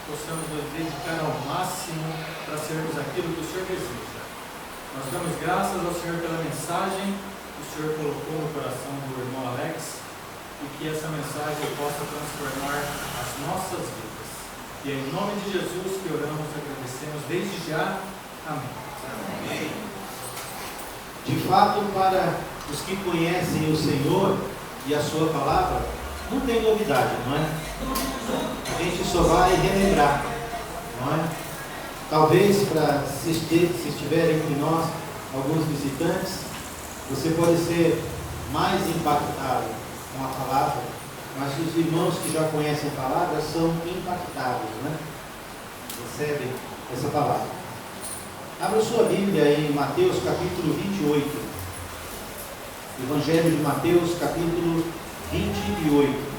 possamos nos dedicar ao máximo para sermos aquilo que o Senhor deseja. Nós damos graças ao Senhor pela mensagem que o Senhor colocou no coração do irmão Alex e que essa mensagem possa transformar as nossas vidas. E é em nome de Jesus que oramos e agradecemos desde já. Amém. De fato, para os que conhecem o Senhor e a sua palavra, não tem novidade, não é? A gente só vai relembrar, não é? Talvez, para se estiverem entre nós alguns visitantes, você pode ser mais impactado com a palavra, mas os irmãos que já conhecem a palavra são impactados, né? Recebem essa palavra. Abra sua Bíblia em Mateus capítulo 28. Evangelho de Mateus capítulo 28.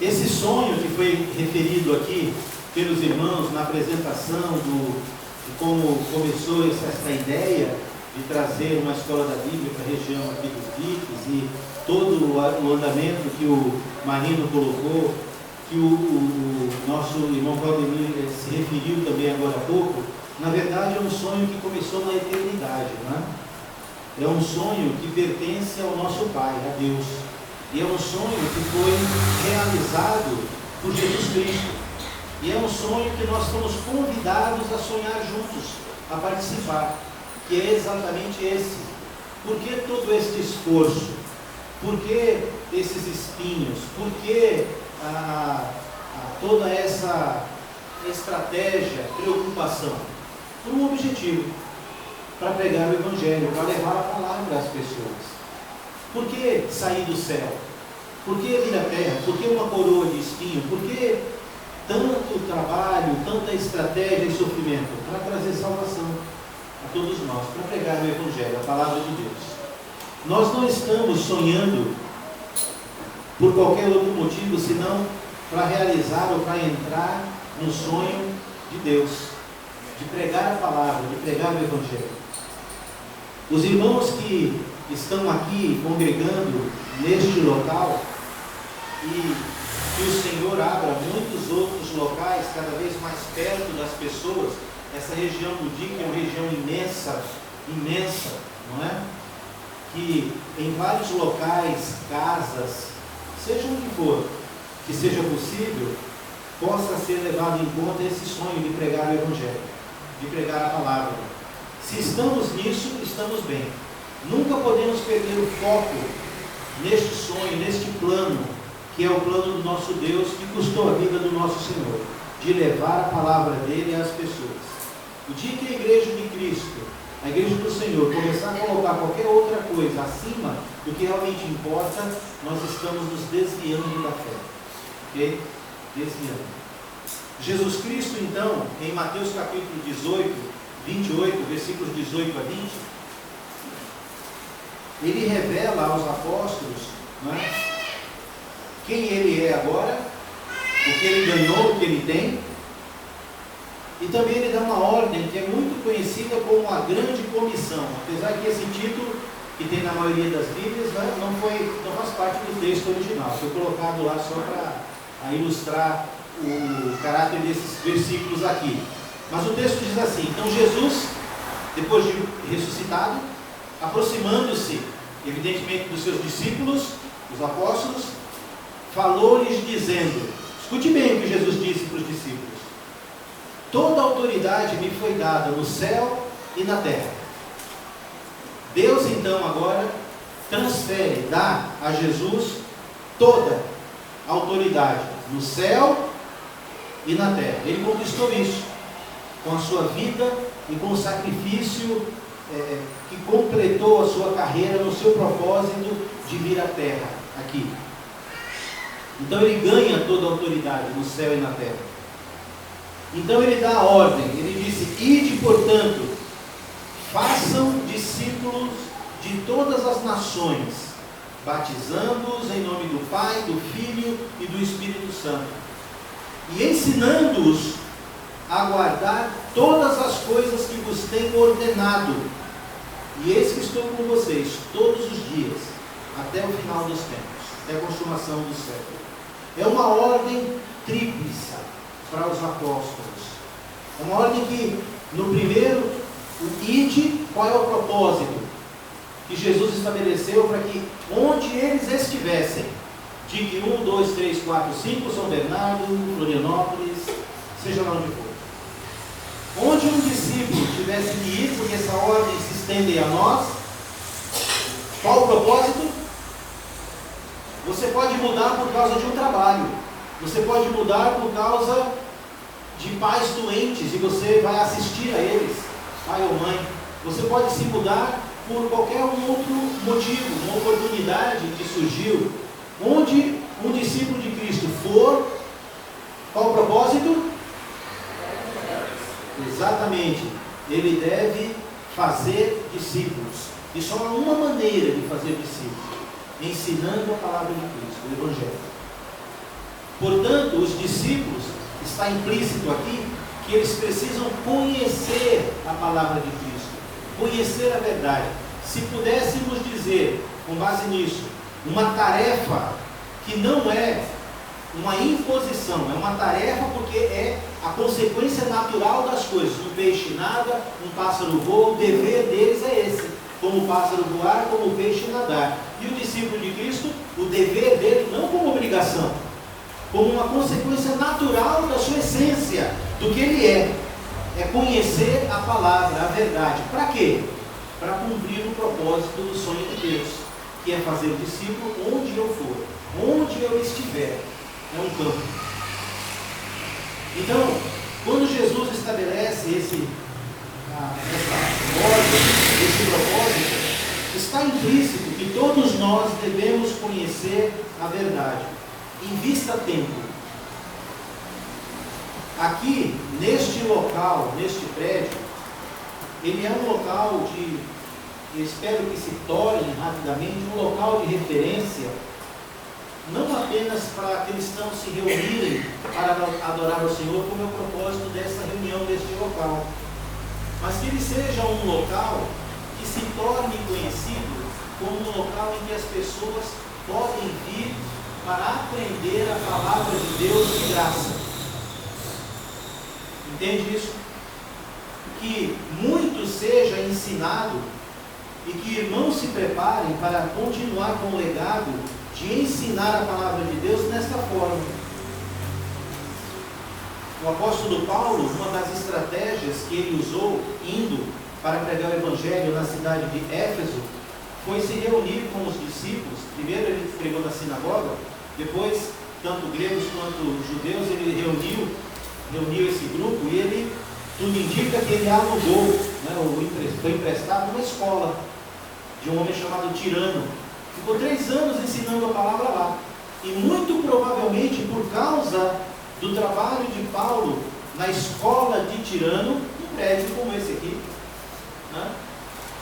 Esse sonho que foi referido aqui pelos irmãos na apresentação de como começou essa ideia de trazer uma escola da Bíblia para a região aqui dos diques e todo o andamento que o Marino colocou, que o nosso irmão Valdemir se referiu também agora há pouco, na verdade é um sonho que começou na eternidade, não é? É um sonho que pertence ao nosso Pai, a Deus. E é um sonho que foi realizado por Jesus Cristo. E é um sonho que nós fomos convidados a sonhar juntos, a participar, que é exatamente esse. Por que todo este esforço? Por que esses espinhos? Por que toda essa estratégia, preocupação? Por um objetivo, para pregar o Evangelho, para levar a palavra às pessoas. Por que sair do céu? Por que vir à terra? Por que uma coroa de espinho? Por que tanto trabalho, tanta estratégia e sofrimento? Para trazer salvação a todos nós, para pregar o Evangelho, a palavra de Deus. Nós não estamos sonhando por qualquer outro motivo, senão para realizar ou para entrar no sonho de Deus, de pregar a palavra, de pregar o Evangelho. Os irmãos que estão aqui congregando neste local, e que o Senhor abra muitos outros locais cada vez mais perto das pessoas. Essa região do Dique é uma região imensa, não é? Que em vários locais, casas, seja onde for, que seja possível, possa ser levado em conta esse sonho de pregar o Evangelho, de pregar a palavra. Se estamos nisso, estamos bem. Nunca podemos perder o foco neste sonho, neste plano, que é o plano do nosso Deus, que custou a vida do nosso Senhor, de levar a palavra dele às pessoas. O dia que a igreja de Cristo, a igreja do Senhor, começar a colocar qualquer outra coisa acima do que realmente importa, nós estamos nos desviando da fé. Ok? Desviando. Jesus Cristo, então, em Mateus capítulo 28, versículos 18 a 20, ele revela aos apóstolos, não é, quem ele é agora, o que ele ganhou, o que ele tem, e também ele dá uma ordem que é muito conhecida como a Grande Comissão, apesar que esse título, que tem na maioria das Bíblias, não faz parte do texto original, foi colocado lá só para ilustrar o caráter desses versículos aqui. Mas o texto diz assim: então Jesus, depois de ressuscitado, aproximando-se, evidentemente, dos seus discípulos, os apóstolos, falou-lhes dizendo, escute bem o que Jesus disse para os discípulos: toda autoridade me foi dada no céu e na terra. Deus então agora dá a Jesus toda a autoridade no céu e na terra. Ele conquistou isso com a sua vida e com o sacrifício que completou a sua carreira no seu propósito de vir à terra, aqui. Então ele ganha toda a autoridade no céu e na terra. Então ele dá a ordem, ele disse: ide, portanto, façam discípulos de todas as nações, batizando-os em nome do Pai, do Filho e do Espírito Santo, e ensinando-os a guardar todas as coisas que vos tenho ordenado. E eis que estou com vocês todos os dias, até o final dos tempos, até a consumação do século. É uma ordem tríplice para os apóstolos. É uma ordem que, no primeiro, o ide, qual é o propósito que Jesus estabeleceu para que onde eles estivessem, de 1, 2, 3, 4, 5, São Bernardo, Florianópolis, seja lá onde for. Onde um discípulo tivesse que ir, porque essa ordem se estende a nós, qual o propósito? Você pode mudar por causa de um trabalho, você pode mudar por causa de pais doentes e você vai assistir a eles, pai ou mãe. Você pode se mudar por qualquer outro motivo, uma oportunidade que surgiu. Onde um discípulo de Cristo for, qual o propósito? Exatamente, ele deve fazer discípulos. E só há uma maneira de fazer discípulos: ensinando a palavra de Cristo, o Evangelho. Portanto, os discípulos, está implícito aqui, que eles precisam conhecer a palavra de Cristo, conhecer a verdade. Se pudéssemos dizer, com base nisso, uma tarefa que não é uma imposição, é uma tarefa porque é a consequência natural das coisas. Um peixe nada, um pássaro voa, o dever deles é esse: como o pássaro voar, como o peixe nadar. E o discípulo de Cristo, o dever dele não como obrigação, como uma consequência natural da sua essência, do que ele é conhecer a palavra, a verdade. Para quê? Para cumprir o propósito do sonho de Deus, que é fazer o discípulo onde eu for, onde eu estiver. É um campo. Então, quando Jesus estabelece essa ordem, esse propósito, está implícito que todos nós devemos conhecer a verdade. Invista tempo. Aqui, neste local, neste prédio, ele é um local eu espero que se torne rapidamente um local de referência, não apenas para cristãos se reunirem para adorar ao Senhor, como é o propósito dessa reunião, deste local, mas que ele seja um local que se torne conhecido como um local em que as pessoas podem vir para aprender a palavra de Deus de graça. Entende isso? Que muito seja ensinado e que irmãos se preparem para continuar com o legado de ensinar a palavra de Deus nesta forma. O apóstolo Paulo, uma das estratégias que ele usou indo para pregar o Evangelho na cidade de Éfeso, foi se reunir com os discípulos. Primeiro ele pregou na sinagoga, depois, tanto gregos quanto judeus, ele reuniu esse grupo e ele, tudo indica que ele alugou, né, foi emprestado uma escola de um homem chamado Tirano. Ficou 3 anos ensinando a palavra lá. E muito provavelmente por causa do trabalho de Paulo na escola de Tirano, um prédio como esse aqui, né,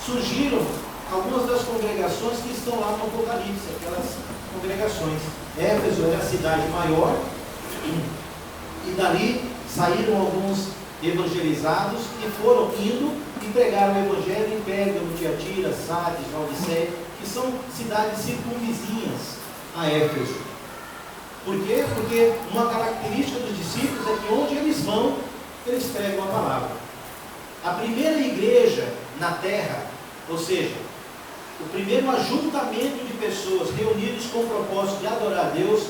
surgiram algumas das congregações que estão lá no Apocalipse, aquelas congregações. Éfeso era a cidade maior, e dali saíram alguns evangelizados que foram indo e pregaram o Evangelho em Pérgamo, Tiatira, Sardes, Laodiceia, que são cidades circunvizinhas a Éfeso. Por quê? Porque uma característica dos discípulos é que onde eles vão, eles pregam a palavra. A primeira igreja na terra, ou seja, o primeiro ajuntamento de pessoas reunidas com o propósito de adorar a Deus,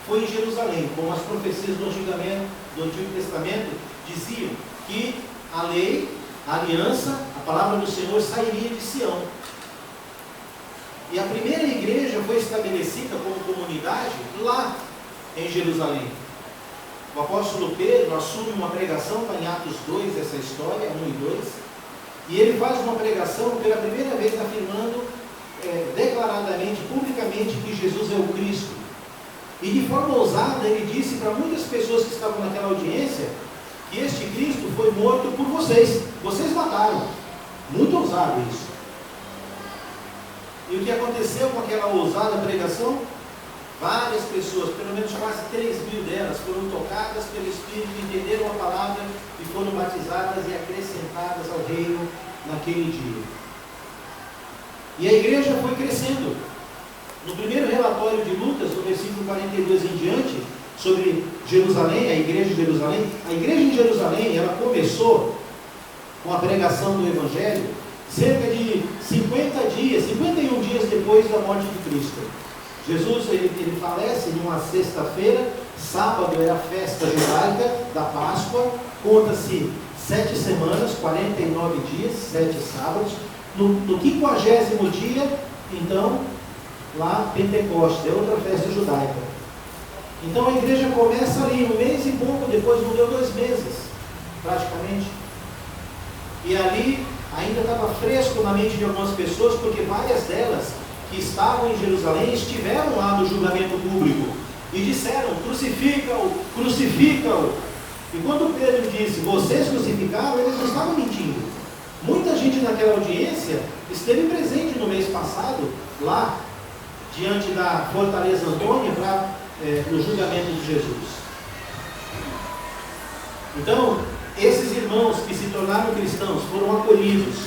foi em Jerusalém, como as profecias do Antigo Testamento diziam que a lei, a aliança, a palavra do Senhor sairia de Sião. E a primeira igreja foi estabelecida como comunidade lá em Jerusalém. O apóstolo Pedro assume uma pregação, está em Atos 2, essa história, 1 e 2, e ele faz uma pregação pela primeira vez afirmando declaradamente, publicamente, que Jesus é o Cristo. E de forma ousada ele disse para muitas pessoas que estavam naquela audiência que este Cristo foi morto por vocês. Vocês mataram. Muito ousado isso. E o que aconteceu com aquela ousada pregação? Várias pessoas, pelo menos quase 3.000 delas, foram tocadas pelo Espírito, entenderam a palavra e foram batizadas e acrescentadas ao reino naquele dia. E a igreja foi crescendo. No primeiro relatório de Lucas, no versículo 42 em diante, sobre Jerusalém, a igreja em Jerusalém, ela começou com a pregação do Evangelho cerca de 50 dias, 51 dias depois da morte de Cristo. Jesus ele falece numa sexta-feira, sábado era a festa judaica da Páscoa, conta-se 7 semanas, 49 dias, 7 sábados. No 50º dia, então, lá Pentecostes, é outra festa judaica. Então a igreja começa ali, um mês e pouco depois, não deu 2 meses, praticamente. E ali ainda estava fresco na mente de algumas pessoas, porque várias delas que estavam em Jerusalém estiveram lá no julgamento público e disseram: crucifica-o, crucifica-o. E quando Pedro disse: vocês crucificaram, eles não estavam mentindo. Muita gente naquela audiência esteve presente no mês passado, lá, diante da Fortaleza Antônia, no julgamento de Jesus. Então, esses irmãos que se tornaram cristãos foram acolhidos.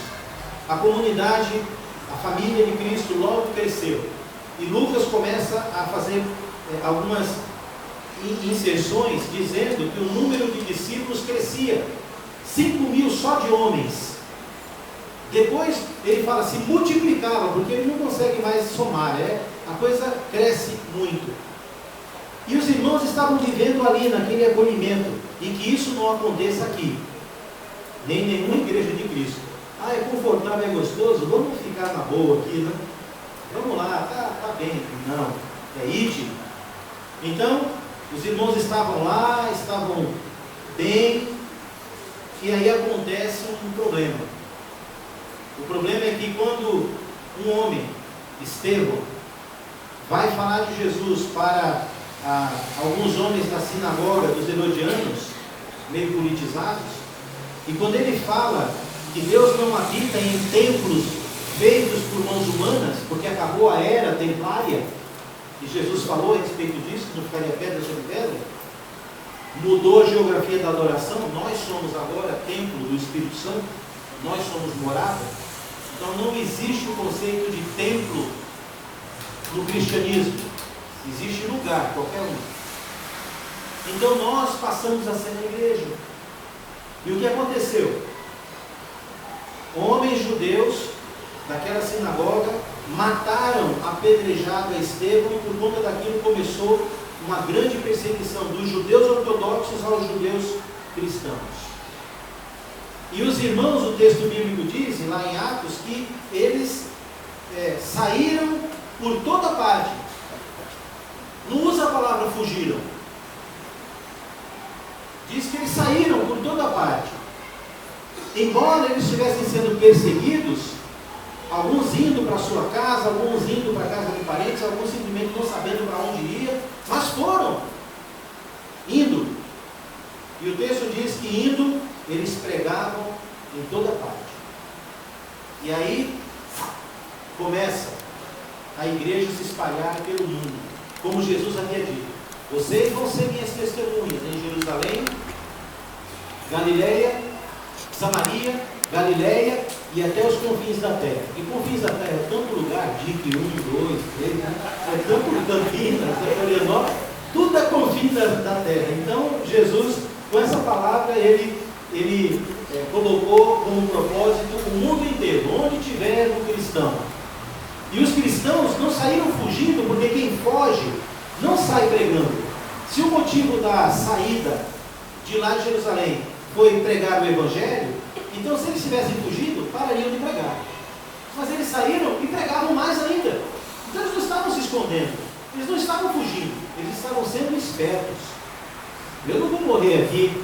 A comunidade, a família de Cristo logo cresceu. E Lucas começa a fazer algumas inserções dizendo que o número de discípulos crescia. 5.000 só de homens. Depois ele fala, se multiplicava, porque ele não consegue mais somar, a coisa cresce muito. E os irmãos estavam vivendo ali naquele acolhimento, e que isso não aconteça aqui, nem em nenhuma igreja de Cristo. É confortável, é gostoso, vamos ficar na boa aqui, né? Vamos lá, tá bem. Não, é íntimo. Então, os irmãos estavam lá, estavam bem, e aí acontece um problema. O problema é que quando um homem, Estevão, vai falar de Jesus para alguns homens da sinagoga dos herodianos, meio politizados, e quando ele fala que Deus não habita em templos feitos por mãos humanas, porque acabou a era templária, e Jesus falou a respeito disso, que não ficaria pedra sobre pedra, mudou a geografia da adoração, nós somos agora templo do Espírito Santo, nós somos morada. Então não existe o conceito de templo no cristianismo, existe lugar, qualquer um. Então nós passamos a ser a igreja. E o que aconteceu? Homens judeus daquela sinagoga mataram apedrejado a Estevão, e por conta daquilo começou uma grande perseguição dos judeus ortodoxos aos judeus cristãos. E os irmãos, o texto bíblico diz, lá em Atos, que eles saíram por toda parte. Não usa a palavra fugiram. Diz que eles saíram por toda parte. Embora eles estivessem sendo perseguidos, alguns indo para a sua casa, alguns indo para a casa de parentes, alguns simplesmente não sabendo para onde ia, mas foram indo. E o texto diz que indo, eles pregavam em toda parte. E aí começa a igreja se espalhar pelo mundo, como Jesus havia dito: vocês vão ser minhas testemunhas em Jerusalém, Galileia, Samaria, Galileia e até os confins da terra. E confins da terra é tanto lugar, Dique 1, 2, 3, é tanto Campinas, Florianópolis, tudo é confins da terra. Então Jesus, com essa palavra, ele colocou como propósito o mundo inteiro, onde tiver um cristão. E os cristãos não saíram fugindo, porque quem foge não sai pregando. Se o motivo da saída de lá de Jerusalém foi pregar o Evangelho, então se eles tivessem fugido, parariam de pregar. Mas eles saíram e pregavam mais ainda. Então eles não estavam se escondendo, eles não estavam fugindo, eles estavam sendo espertos. Eu não vou morrer aqui,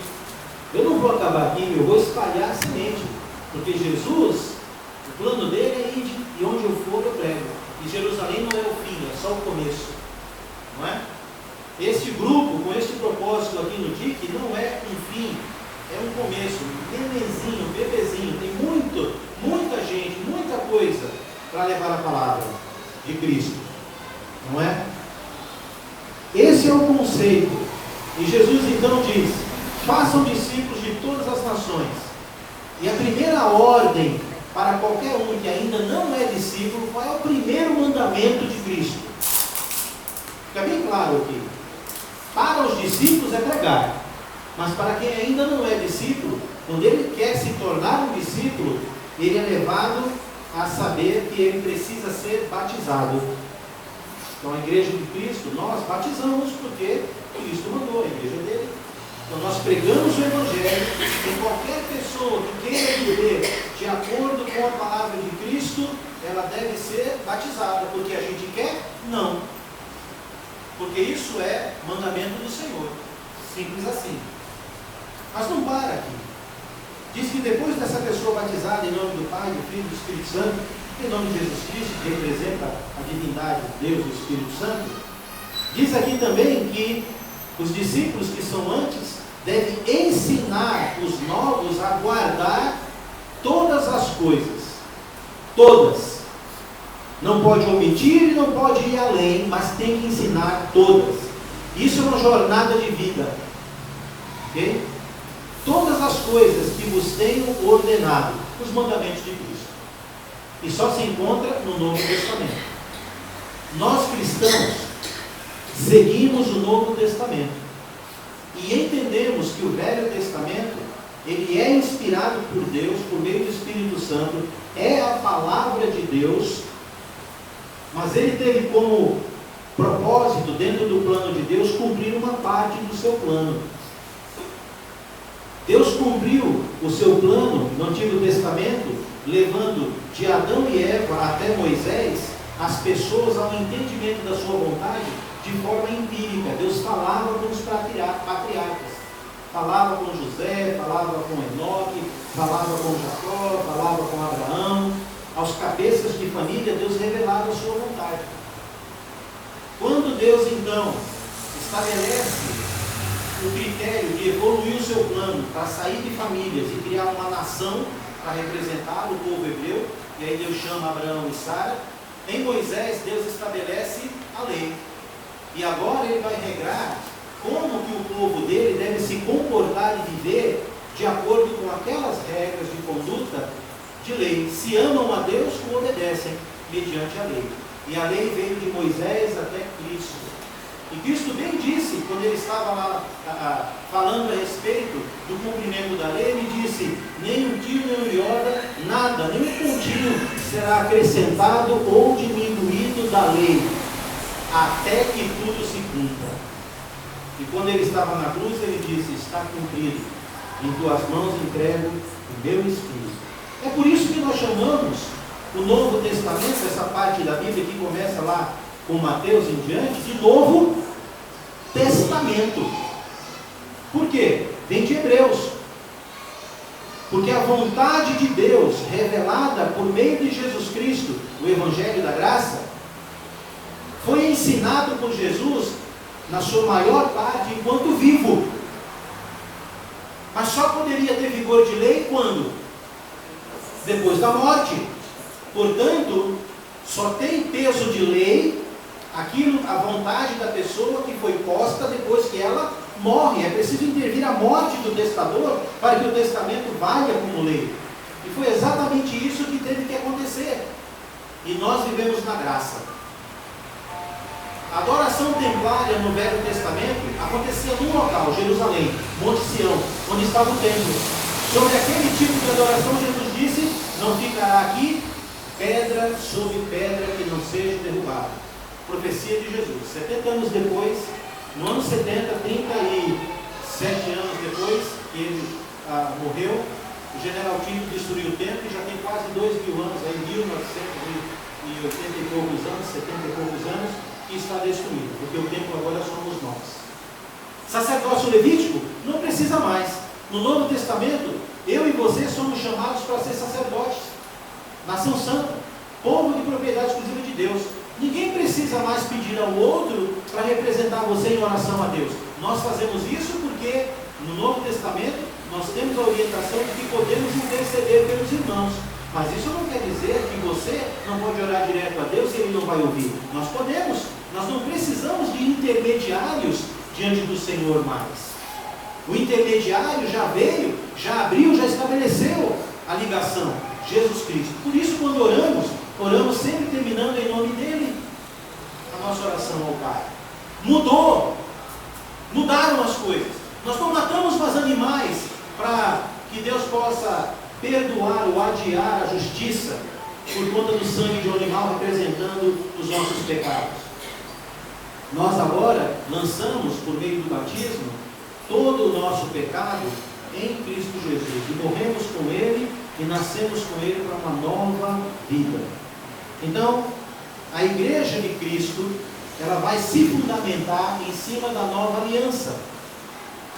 eu não vou acabar aqui, eu vou espalhar a semente, porque Jesus, o plano dele é ir e onde eu for eu prego. E Jerusalém não é o fim, é só o começo, não é? Este grupo, com este propósito aqui no DIC, não é um fim, é um começo, um nenenzinho, um bebezinho. Tem muita gente, muita coisa para levar a palavra de Cristo, não é? Esse é o conceito. E Jesus então diz: façam discípulos de todas as nações. E a primeira ordem para qualquer um que ainda não é discípulo, qual é o primeiro mandamento de Cristo? Fica bem claro aqui. Para os discípulos é pregar, mas para quem ainda não é discípulo, quando ele quer se tornar um discípulo, ele é levado a saber que ele precisa ser batizado. Então, a igreja de Cristo, nós batizamos porque Cristo mandou, a igreja dele. Então, nós pregamos o Evangelho e qualquer pessoa que queira viver de acordo com a palavra de Cristo, ela deve ser batizada, porque a gente quer? Não. Porque isso é mandamento do Senhor. Simples assim. Mas não para aqui. Diz que depois dessa pessoa batizada em nome do Pai, do Filho e do Espírito Santo, em nome de Jesus Cristo, que representa a divindade de Deus e do Espírito Santo, diz aqui também que os discípulos que são antes devem ensinar os novos a guardar todas as coisas. Todas. Não pode omitir e não pode ir além, mas tem que ensinar todas. Isso é uma jornada de vida. Ok? Todas as coisas que vos tenho ordenado, os mandamentos de Cristo. E só se encontra no Novo Testamento. Nós cristãos seguimos o Novo Testamento. E entendemos que o Velho Testamento, ele é inspirado por Deus, por meio do Espírito Santo, é a palavra de Deus, mas ele teve como propósito, dentro do plano de Deus, cumprir uma parte do seu plano. Deus cumpriu o seu plano no Antigo Testamento, levando de Adão e Eva até Moisés, as pessoas ao entendimento da sua vontade de forma empírica. Deus falava com os patriarcas, falava com José, falava com Enoque, falava com Jacó, falava com Abraão. Aos cabeças de família, Deus revelava a sua vontade. Quando Deus então estabelece o critério de evoluir o seu plano para sair de famílias e criar uma nação para representar o povo hebreu, e aí Deus chama Abraão e Sara, em Moisés Deus estabelece a lei. E agora ele vai regrar como que o povo dele deve se comportar e viver de acordo com aquelas regras de conduta de lei. Se amam a Deus, o obedecem mediante a lei. E a lei veio de Moisés até Cristo. E Cristo bem disse, quando ele estava lá falando a respeito do cumprimento da lei, ele disse: nem um tio, nem um iota, nada, nem um pontinho será acrescentado ou diminuído da lei, até que tudo se cumpra. E quando ele estava na cruz, ele disse: está cumprido, em tuas mãos entrego o meu Espírito. É por isso que nós chamamos o Novo Testamento, essa parte da Bíblia que começa lá com Mateus em diante, de Novo Testamento. Por quê? Vem de Hebreus. Porque a vontade de Deus, revelada por meio de Jesus Cristo, o Evangelho da Graça, foi ensinado por Jesus, na sua maior parte, enquanto vivo. Mas só poderia ter vigor de lei quando? Depois da morte. Portanto, só tem peso de lei aquilo, a vontade da pessoa que foi posta depois que ela morre. É preciso intervir a morte do testador para que o testamento valha como lei. E foi exatamente isso que teve que acontecer. E nós vivemos na graça. A adoração templária no Velho Testamento acontecia num local, Jerusalém, Monte Sião, onde estava o templo. Sobre aquele tipo de adoração, Jesus disse: não ficará aqui pedra sobre pedra que não seja derrubada. Profecia de Jesus. 70 anos depois, no ano 70, 37 anos depois que ele morreu, o general Tito destruiu o templo e já tem quase 2.000 anos, aí 1980 e poucos anos, 70 e poucos anos, que está destruído, porque o templo agora somos nós. Sacerdócio levítico não precisa mais. No Novo Testamento, eu e você somos chamados para ser sacerdotes, nação santa, povo de propriedade exclusiva de Deus. Ninguém precisa mais pedir ao outro para representar você em oração a Deus. Nós fazemos isso porque no Novo Testamento nós temos a orientação de que podemos interceder pelos irmãos. Mas isso não quer dizer que você não pode orar direto a Deus e Ele não vai ouvir. Nós podemos. Nós não precisamos de intermediários diante do Senhor mais. O intermediário já veio, já abriu, já estabeleceu a ligação. Jesus Cristo. Por isso, quando oramos sempre terminando em nome dEle a nossa oração ao Pai. Mudaram as coisas. Nós não matamos mais animais para que Deus possa perdoar ou adiar a justiça por conta do sangue de um animal representando os nossos pecados. Nós agora lançamos, por meio do batismo, todo o nosso pecado em Cristo Jesus. E morremos com Ele e nascemos com Ele para uma nova vida. Então, a igreja de Cristo, ela vai se fundamentar em cima da nova aliança.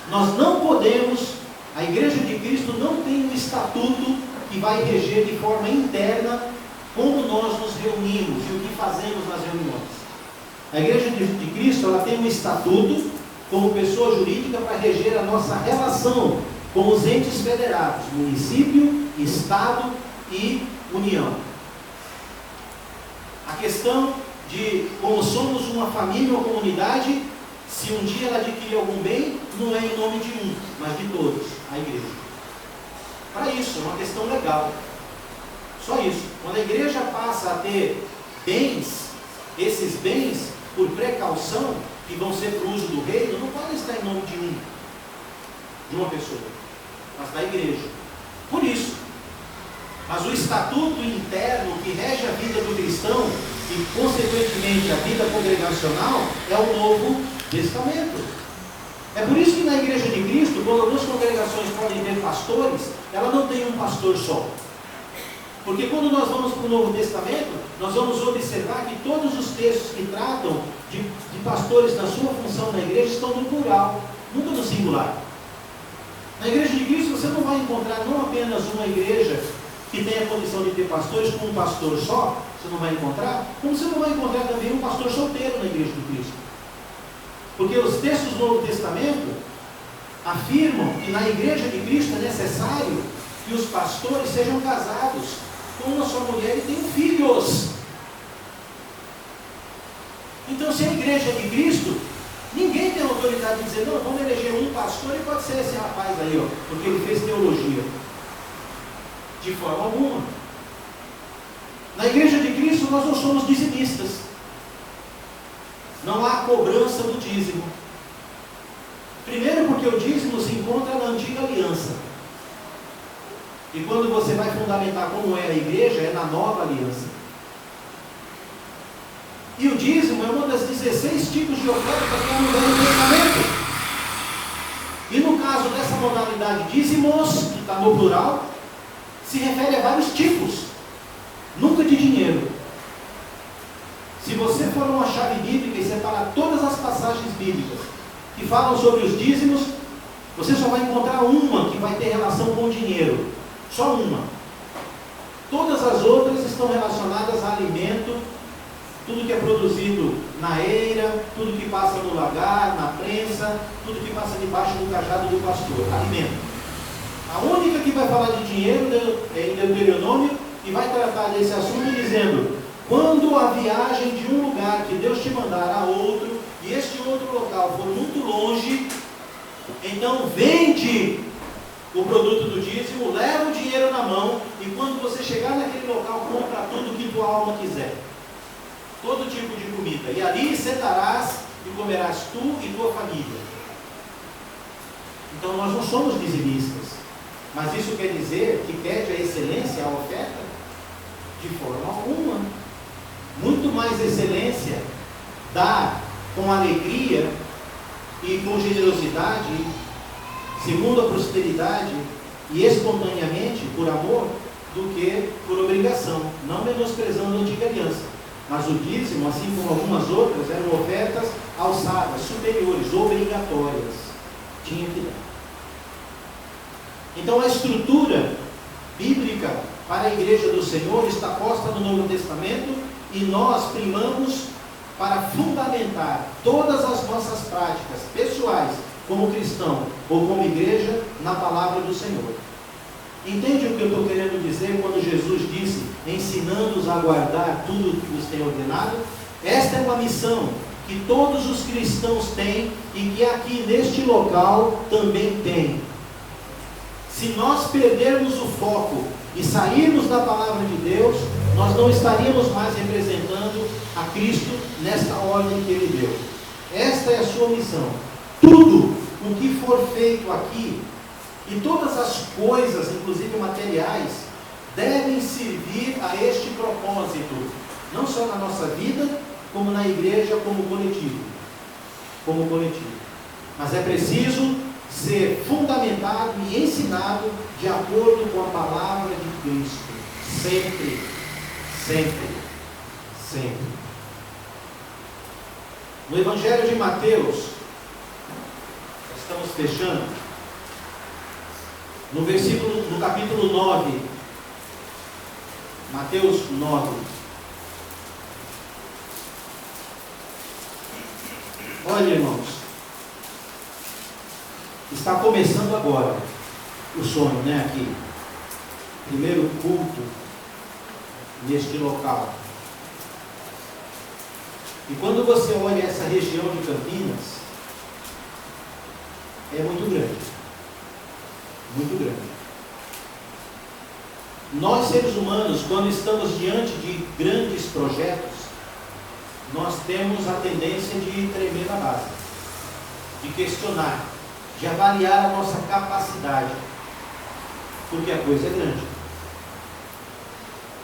Nós não podemos, a igreja de Cristo não tem um estatuto que vai reger de forma interna como nós nos reunimos e o que fazemos nas reuniões. A igreja de Cristo, ela tem um estatuto como pessoa jurídica para reger a nossa relação com os entes federados, município, estado e união. A questão de como somos uma família ou comunidade, se um dia ela adquirir algum bem, não é em nome de um, mas de todos, a igreja. Para isso, é uma questão legal. Só isso. Quando a igreja passa a ter bens, esses bens, por precaução, que vão ser para o uso do reino, não podem estar em nome de uma pessoa, mas da igreja. Por isso. Mas o estatuto interno que rege a vida do cristão e, consequentemente, a vida congregacional é o Novo Testamento. É por isso que na igreja de Cristo, quando algumas congregações podem ter pastores, ela não tem um pastor só. Porque quando nós vamos para o Novo Testamento, nós vamos observar que todos os textos que tratam de pastores na sua função na igreja estão no plural, nunca no singular. Na igreja de Cristo você não vai encontrar não apenas uma igreja que tem a condição de ter pastores com um pastor só, você não vai encontrar, como você não vai encontrar também um pastor solteiro na igreja de Cristo. Porque os textos do Novo Testamento afirmam que na igreja de Cristo é necessário que os pastores sejam casados com uma só mulher e tenham filhos. Então, se a igreja é de Cristo, ninguém tem autoridade de dizer, não, vamos eleger um pastor e pode ser esse rapaz aí, ó, porque ele fez teologia. De forma alguma. Na igreja de Cristo nós não somos dizimistas. Não há cobrança do dízimo. Primeiro porque o dízimo se encontra na antiga aliança. E quando você vai fundamentar como é a igreja, é na nova aliança. E o dízimo é uma das 16 tipos de oferta que há no Velho Testamento. E no caso dessa modalidade dízimos, que está no plural, se refere a vários tipos, nunca de dinheiro. Se você for uma chave bíblica e separar todas as passagens bíblicas que falam sobre os dízimos, você só vai encontrar uma que vai ter relação com o dinheiro, só uma. Todas as outras estão relacionadas a alimento, tudo que é produzido na eira, tudo que passa no lagar, na prensa, tudo que passa debaixo do cajado do pastor, alimento. A única que vai falar de dinheiro é em Deuteronômio e vai tratar desse assunto dizendo: quando a viagem de um lugar que Deus te mandar a outro, e este outro local for muito longe, então vende o produto do dízimo, leva o dinheiro na mão, e quando você chegar naquele local, compra tudo que tua alma quiser. Todo tipo de comida. E ali sentarás e comerás tu e tua família. Então nós não somos dizimistas. Mas isso quer dizer que pede a excelência, a oferta? De forma alguma. Muito mais excelência dar com alegria e com generosidade, segundo a prosperidade e espontaneamente, por amor, do que por obrigação, não menosprezando a antiga aliança. Mas o dízimo, assim como algumas outras, eram ofertas alçadas, superiores, obrigatórias. Tinha que dar. Então a estrutura bíblica para a igreja do Senhor está posta no Novo Testamento e nós primamos para fundamentar todas as nossas práticas pessoais como cristão ou como igreja na palavra do Senhor. Entende o que eu estou querendo dizer quando Jesus disse, ensinando-os a guardar tudo o que vos tem ordenado? Esta é uma missão que todos os cristãos têm e que aqui neste local também tem. Se nós perdermos o foco e sairmos da palavra de Deus, nós não estaríamos mais representando a Cristo nesta ordem que Ele deu. Esta é a sua missão. Tudo o que for feito aqui E todas as coisas, inclusive materiais, devem servir a este propósito, não só na nossa vida, como na igreja, como coletivo. Como coletivo. Mas é preciso ser fundamentado e ensinado de acordo com a palavra de Cristo. Sempre, sempre, sempre. No Evangelho de Mateus, estamos fechando, no capítulo 9, Mateus 9. Olha, irmãos, está começando agora o sonho, né, aqui. Primeiro culto neste local. E quando você olha essa região de Campinas, é muito grande. Muito grande. Nós, seres humanos, quando estamos diante de grandes projetos, nós temos a tendência de tremer na base, de questionar, de avaliar a nossa capacidade, porque a coisa é grande.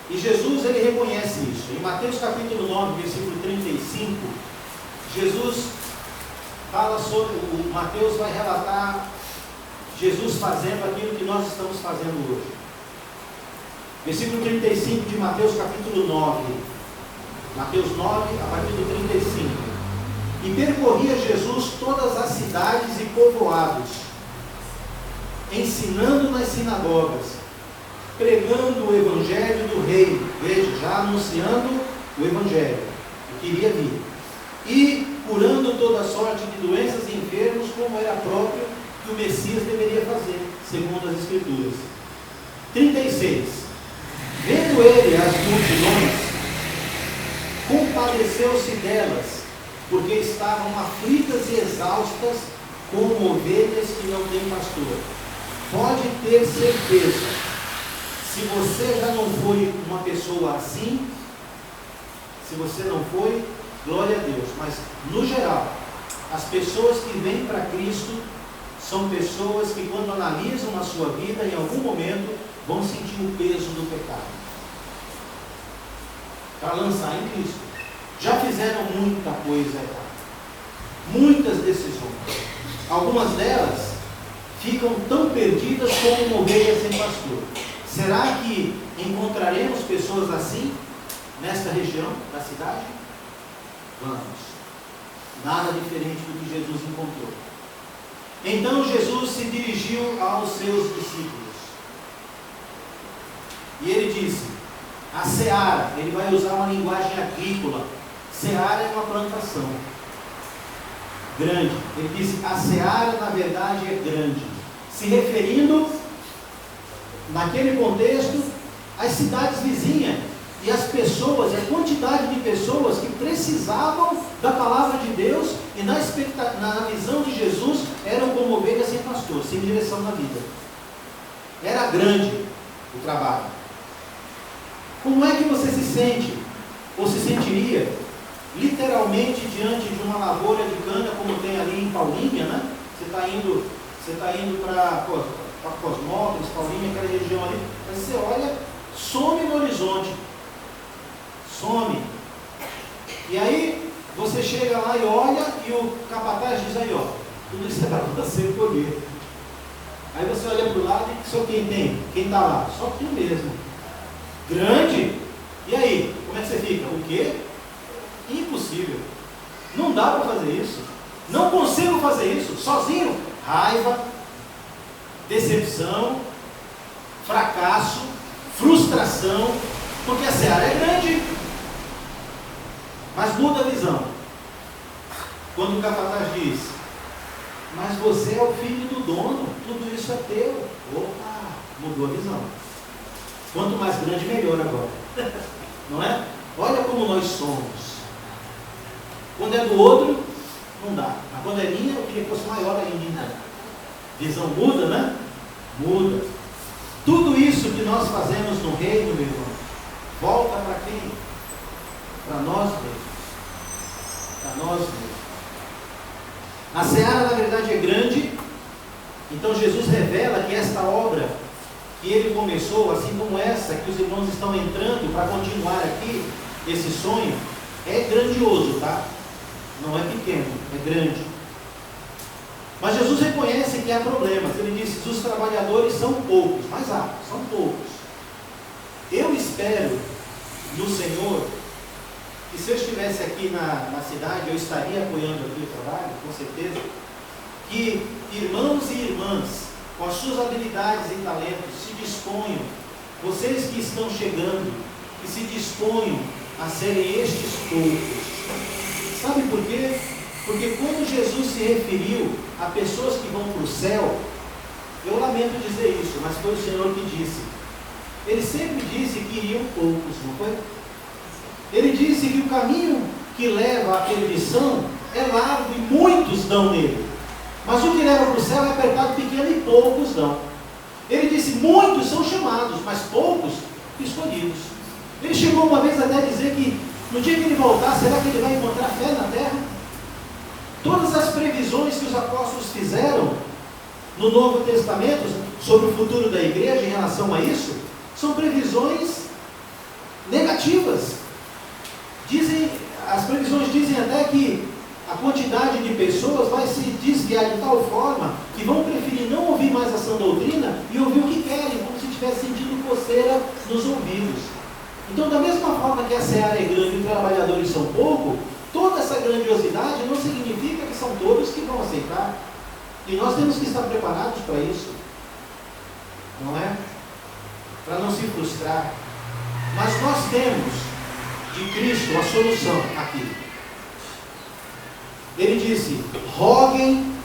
E Jesus, ele reconhece isso. Em Mateus capítulo 9, versículo 35, Jesus fala sobre, Mateus vai relatar Jesus fazendo aquilo que nós estamos fazendo hoje. Versículo 35 de Mateus capítulo 9. Mateus 9, a partir do 35. E percorria Jesus todas as cidades e povoados, ensinando nas sinagogas, pregando o evangelho do reino. Veja, já anunciando o evangelho, que iria vir. E curando toda sorte de doenças e enfermos, como era próprio que o Messias deveria fazer, segundo as Escrituras. 36. Vendo ele as multidões, compadeceu-se delas, porque estavam aflitas e exaustas, como ovelhas que não têm pastor. Pode ter certeza, se você já não foi uma pessoa assim, se você não foi, glória a Deus. Mas, no geral, as pessoas que vêm para Cristo são pessoas que, quando analisam a sua vida, em algum momento, vão sentir o peso do pecado, para lançar em Cristo. Já fizeram muita coisa errada, muitas decisões. Algumas delas ficam tão perdidas como uma ovelha sem pastor. Será que encontraremos pessoas assim nesta região da cidade? Vamos. Nada diferente do que Jesus encontrou. Então Jesus se dirigiu aos seus discípulos e ele disse: a seara, ele vai usar uma linguagem agrícola. Seara é uma plantação grande. Ele disse: a seara na verdade é grande, se referindo naquele contexto às cidades vizinhas e as pessoas, a quantidade de pessoas que precisavam da palavra de Deus e na visão de Jesus eram como ovelhas sem pastor, sem direção na vida. Era grande o trabalho. Como é que você se sente, ou se sentiria, literalmente diante de uma lavoura de cana, como tem ali em Paulinha, né? Você está indo para Cosmópolis, Paulinha, aquela região ali, mas você olha, some no horizonte. Some. E aí, você chega lá e olha, e o capataz diz aí, ó, tudo isso é para você colher. Aí você olha para o lado e só quem tem? Quem está lá? Só tu mesmo. Grande. E aí, como é que você fica? O quê? Impossível. Não dá para fazer isso. Não consigo fazer isso sozinho. Raiva, decepção, fracasso, frustração, porque a seara é grande. Mas muda a visão. Quando o capataz diz: mas você é o filho do dono, tudo isso é teu. Opa, mudou a visão. Quanto mais grande, melhor agora. Não é? Olha como nós somos. Quando é do outro, não dá. Mas quando é minha, eu queria que fosse maior ainda. Visão muda, né? Muda. Tudo isso que nós fazemos no reino, meu irmão, volta para quem? Para nós mesmos. Para nós mesmos. A seara, na verdade, é grande, Então Jesus revela que esta obra que ele começou, assim como essa que os irmãos estão entrando para continuar aqui, esse sonho, é grandioso, tá? Não é pequeno, é grande. Mas Jesus reconhece que há problemas. Ele disse: os trabalhadores são poucos, mas são poucos. Eu espero no Senhor que, se eu estivesse aqui na cidade, eu estaria apoiando aqui o trabalho, com certeza, que irmãos e irmãs, com as suas habilidades e talentos, se disponham, vocês que estão chegando, que se disponham a serem estes poucos. Sabe por quê? Porque quando Jesus se referiu a pessoas que vão para o céu, eu lamento dizer isso, mas foi o Senhor que disse. Ele sempre disse que iriam poucos, não foi? Ele disse que o caminho que leva à perdição é largo e muitos dão nele. Mas o que leva para o céu é apertado, pequeno, e poucos dão. Ele disse: muitos são chamados, mas poucos escolhidos. Ele chegou uma vez até a dizer que no dia que ele voltar, será que ele vai encontrar fé na terra? Todas as previsões que os apóstolos fizeram no Novo Testamento sobre o futuro da igreja em relação a isso, são previsões negativas. As previsões dizem até que a quantidade de pessoas vai se desviar de tal forma que vão preferir não ouvir mais a sã doutrina e ouvir o que querem, como se estivesse sentindo coceira nos ouvidos. Então, da mesma forma que a seara é grande e os trabalhadores são pouco, toda essa grandiosidade não significa que são todos que vão aceitar. E nós temos que estar preparados para isso, não é? Para não se frustrar. Mas nós temos de Cristo a solução aqui. Ele disse: roguem,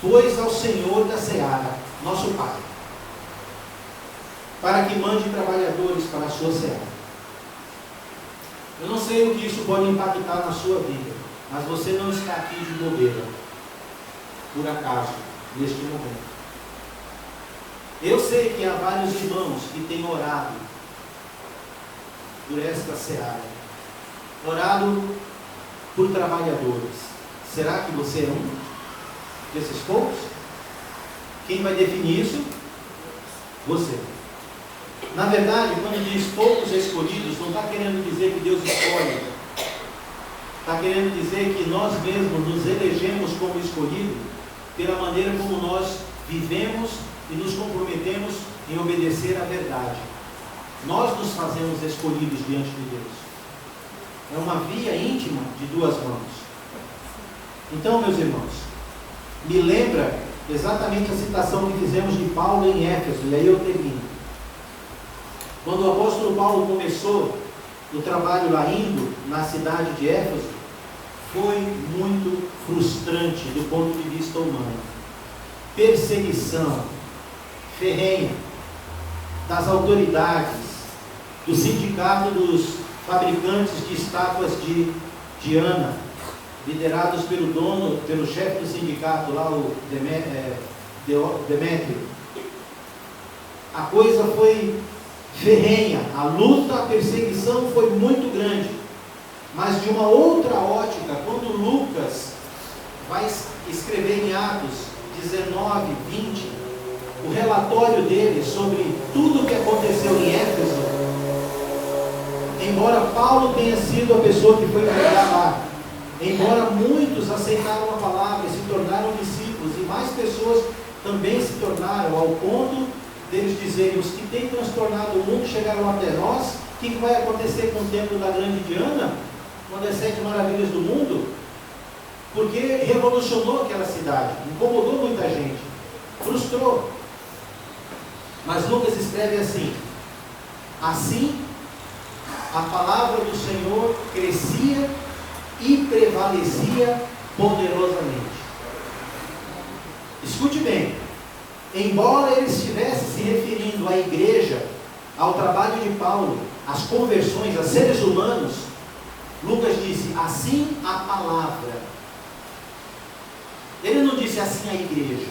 pois, ao Senhor da seara, nosso Pai, para que mande trabalhadores para a sua seara. Eu não sei o que isso pode impactar na sua vida, mas você não está aqui de bobeira, por acaso, neste momento. Eu sei que há vários irmãos que têm orado por esta seara, orado por trabalhadores. Será que você é um desses poucos? Quem vai definir isso? Você. Na verdade, quando diz poucos escolhidos, não está querendo dizer que Deus escolhe. Está querendo dizer que nós mesmos nos elegemos como escolhidos pela maneira como nós vivemos e nos comprometemos em obedecer à verdade. Nós nos fazemos escolhidos diante de Deus. É uma via íntima de duas mãos. Então, meus irmãos, me lembra exatamente a citação que fizemos de Paulo em Éfeso, e aí eu termino. Quando o apóstolo Paulo começou o trabalho lá indo na cidade de Éfeso, foi muito frustrante do ponto de vista humano. Perseguição ferrenha das autoridades, do sindicato dos fabricantes de estátuas de Diana, liderados pelo chefe do sindicato lá, o Demétrio. A coisa foi ferrenha, a luta, a perseguição foi muito grande. Mas de uma outra ótica, quando Lucas vai escrever em Atos 19, 20, o relatório dele sobre tudo o que aconteceu em Éfeso, embora Paulo tenha sido a pessoa que foi pregar lá, embora muitos aceitaram a palavra e se tornaram discípulos, e mais pessoas também se tornaram, ao ponto deles dizerem: os que têm transtornado o mundo chegaram até nós. O que vai acontecer com o templo da grande Diana, uma das 7 maravilhas do mundo? Porque revolucionou aquela cidade, incomodou muita gente, frustrou. Mas Lucas escreve assim: assim a palavra do Senhor crescia e prevalecia poderosamente. Escute bem, embora ele estivesse se referindo à igreja, ao trabalho de Paulo, às conversões, a seres humanos, Lucas disse: assim a palavra. Ele não disse assim a igreja,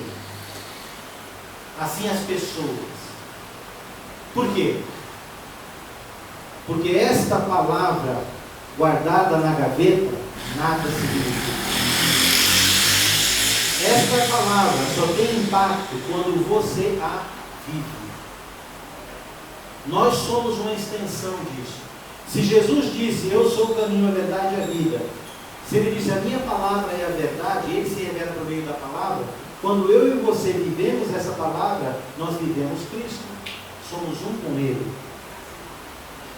assim as pessoas. Por quê? Porque esta palavra guardada na gaveta nada significa. esta palavra só tem impacto quando você a vive. Nós somos uma extensão disso. Se Jesus disse, eu sou o caminho, a verdade e a vida, se ele disse, a minha palavra é a verdade, ele se revela por meio da palavra, quando eu e você vivemos essa palavra, nós vivemos Cristo. Somos um com Ele.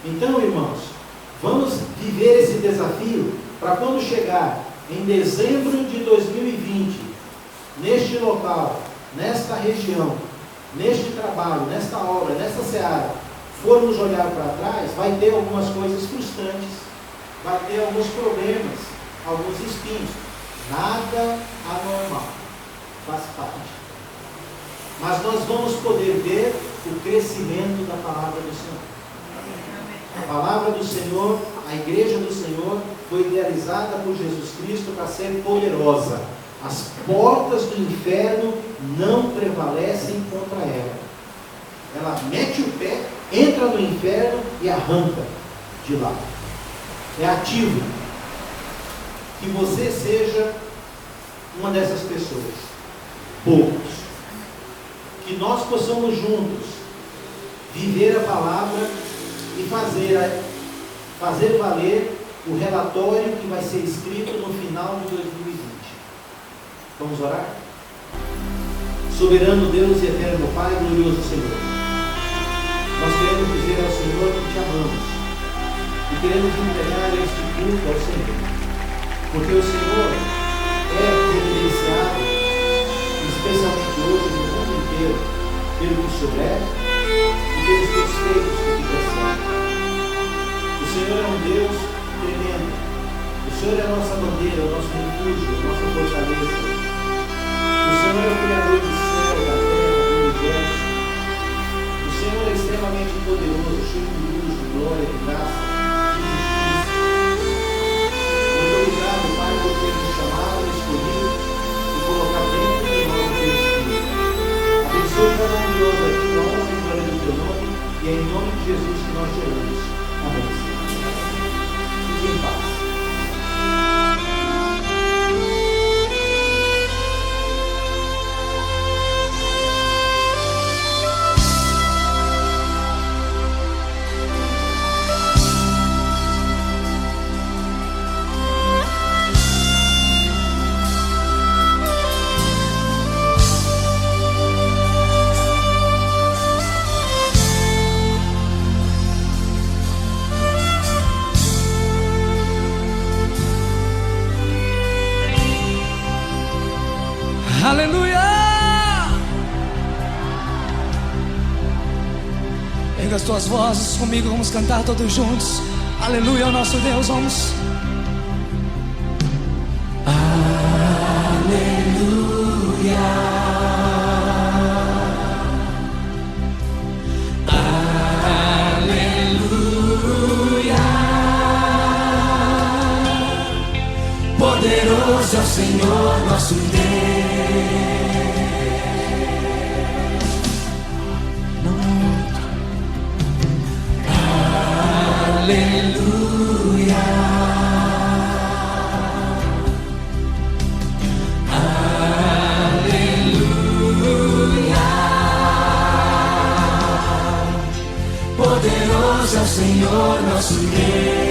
Então, irmãos, vamos viver esse desafio para quando chegar em dezembro de 2020, neste local, nesta região, neste trabalho, nesta obra, nesta seara, formos olhar para trás, vai ter algumas coisas frustrantes, vai ter alguns problemas, alguns espinhos. Nada anormal, faz parte. Mas nós vamos poder ver o crescimento da palavra do Senhor. A palavra do Senhor, a igreja do Senhor, foi idealizada por Jesus Cristo para ser poderosa. As portas do inferno não prevalecem contra ela. Ela mete o pé, entra no inferno e arranca de lá. É ativo. Que você seja uma dessas pessoas. Poucos. Que nós possamos juntos viver a palavra e fazer valer o relatório que vai ser escrito no final de 2020. Vamos orar? Soberano Deus e eterno Pai, glorioso Senhor, nós queremos dizer ao Senhor que te amamos e queremos entregar este culto ao Senhor, porque o Senhor é reverenciado, especialmente hoje no mundo inteiro, pelo que o Senhor é e pelos teus feitos que te precedem. O Senhor é um Deus tremendo. O Senhor é a nossa bandeira, o nosso refúgio, a nossa fortaleza. O Senhor é o Criador do céu, da terra, do universo. O Senhor é extremamente poderoso, cheio de luz, de glória, de graça, de justiça. Muito obrigado, Pai, por ter nos chamado, escolhido e colocar dentro de nós o teu Espírito. Abençoe cada um de nós aqui, na honra e glória do teu nome, e é em nome de Jesus que nós te oramos. Amém. Fique em paz. Aleluia! Erga as tuas vozes comigo, vamos cantar todos juntos. Aleluia ao nosso Deus, vamos. Aleluia! Aleluia! Poderoso é o Senhor nosso Deus. Aleluia, aleluia, poderoso é o Senhor nosso Deus.